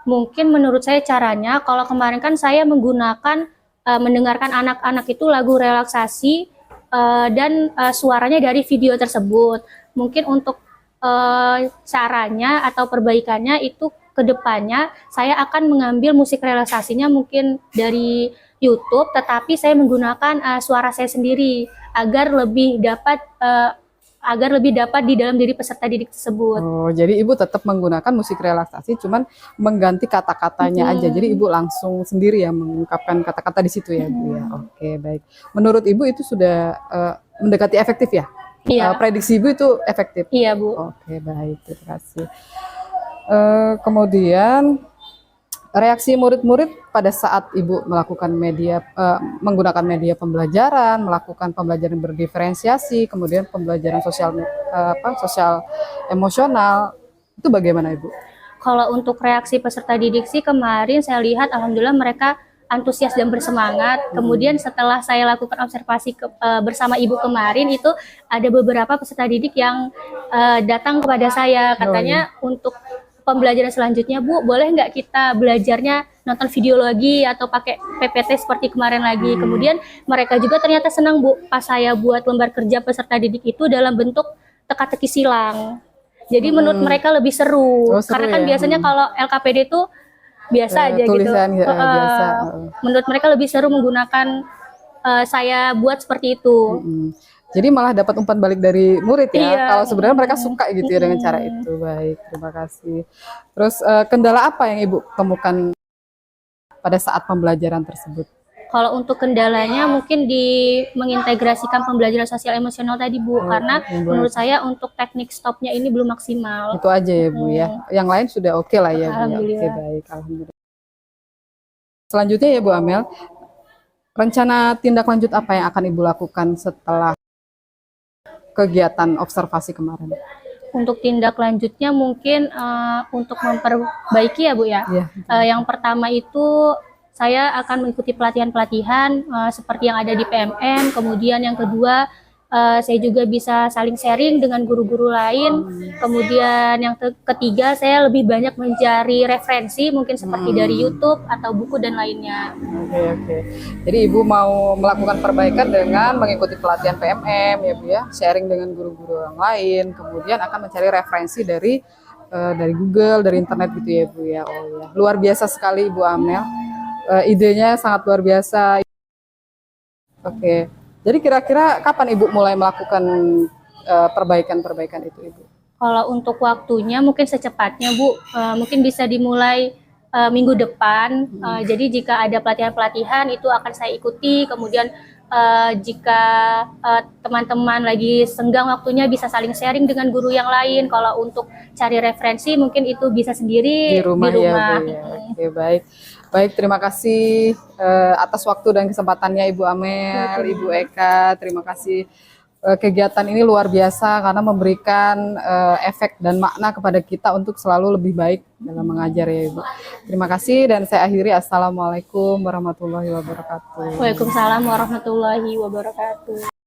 Mungkin menurut saya caranya, kalau kemarin kan saya menggunakan mendengarkan anak-anak itu lagu relaksasi dan suaranya dari video tersebut. Mungkin untuk caranya atau perbaikannya itu kedepannya saya akan mengambil musik relaksasinya mungkin dari YouTube, tetapi saya menggunakan suara saya sendiri agar lebih dapat di dalam diri peserta didik tersebut. Oh, jadi Ibu tetap menggunakan musik relaksasi, cuman mengganti kata-katanya aja. Jadi Ibu langsung sendiri ya mengungkapkan kata-kata di situ ya, Bu ya. Oke, baik. Menurut Ibu itu sudah mendekati efektif ya? Iya. Prediksi Ibu itu efektif? Iya, Bu. Oke, baik. Terima kasih. Kemudian reaksi murid-murid pada saat Ibu melakukan menggunakan media pembelajaran, melakukan pembelajaran berdiferensiasi, kemudian pembelajaran sosial emosional, itu bagaimana Ibu? Kalau untuk reaksi peserta didik sih kemarin saya lihat alhamdulillah mereka antusias dan bersemangat. Kemudian setelah saya lakukan observasi bersama Ibu kemarin, itu ada beberapa peserta didik yang datang kepada saya, katanya untuk pembelajaran selanjutnya, Bu, boleh nggak kita belajarnya nonton video lagi atau pakai PPT seperti kemarin lagi. Kemudian mereka juga ternyata senang, Bu, pas saya buat lembar kerja peserta didik itu dalam bentuk teka-teki silang. Jadi menurut mereka lebih seru, karena kan biasanya kalau LKPD itu biasa aja tulisan, gitu. Biasa. Menurut mereka lebih seru menggunakan saya buat seperti itu. Jadi malah dapat umpan balik dari murid ya. Iya. Kalau sebenarnya mereka suka gitu ya dengan cara itu. Baik, terima kasih. Terus kendala apa yang Ibu temukan pada saat pembelajaran tersebut? Kalau untuk kendalanya mungkin di mengintegrasikan pembelajaran sosial emosional tadi, Bu, karena menurut saya untuk teknik stopnya ini belum maksimal. Itu aja ya, Bu ya. Yang lain sudah oke lah ya, Bu. Alhamdulillah. Oke, baik, alhamdulillah. Selanjutnya ya, Bu Amel, rencana tindak lanjut apa yang akan Ibu lakukan setelah kegiatan observasi kemarin? Untuk tindak lanjutnya mungkin untuk memperbaiki ya, Bu ya. Iya. Yang pertama itu saya akan mengikuti pelatihan-pelatihan seperti yang ada di PMM. Kemudian yang kedua saya juga bisa saling sharing dengan guru-guru lain. Kemudian yang ketiga saya lebih banyak mencari referensi mungkin seperti dari YouTube atau buku dan lainnya. Oke. Jadi Ibu mau melakukan perbaikan dengan mengikuti pelatihan PMM ya, Bu ya, sharing dengan guru-guru yang lain, kemudian akan mencari referensi dari Google, dari internet gitu ya, Bu ya. Oh ya, luar biasa sekali Ibu Amel. Idenya sangat luar biasa. Oke. Jadi kira-kira kapan Ibu mulai melakukan perbaikan-perbaikan itu, Ibu? Kalau untuk waktunya mungkin secepatnya, Bu. Mungkin bisa dimulai minggu depan. Jadi jika ada pelatihan-pelatihan itu akan saya ikuti. Kemudian jika teman-teman lagi senggang waktunya bisa saling sharing dengan guru yang lain. Kalau untuk cari referensi mungkin itu bisa sendiri Di rumah. Ya, Bu, ya. Oke, baik. Baik, terima kasih atas waktu dan kesempatannya Ibu Amel, Ibu Eka. Terima kasih. Kegiatan ini luar biasa karena memberikan efek dan makna kepada kita untuk selalu lebih baik dalam mengajar ya, Ibu. Terima kasih dan saya akhiri. Assalamualaikum warahmatullahi wabarakatuh. Waalaikumsalam warahmatullahi wabarakatuh.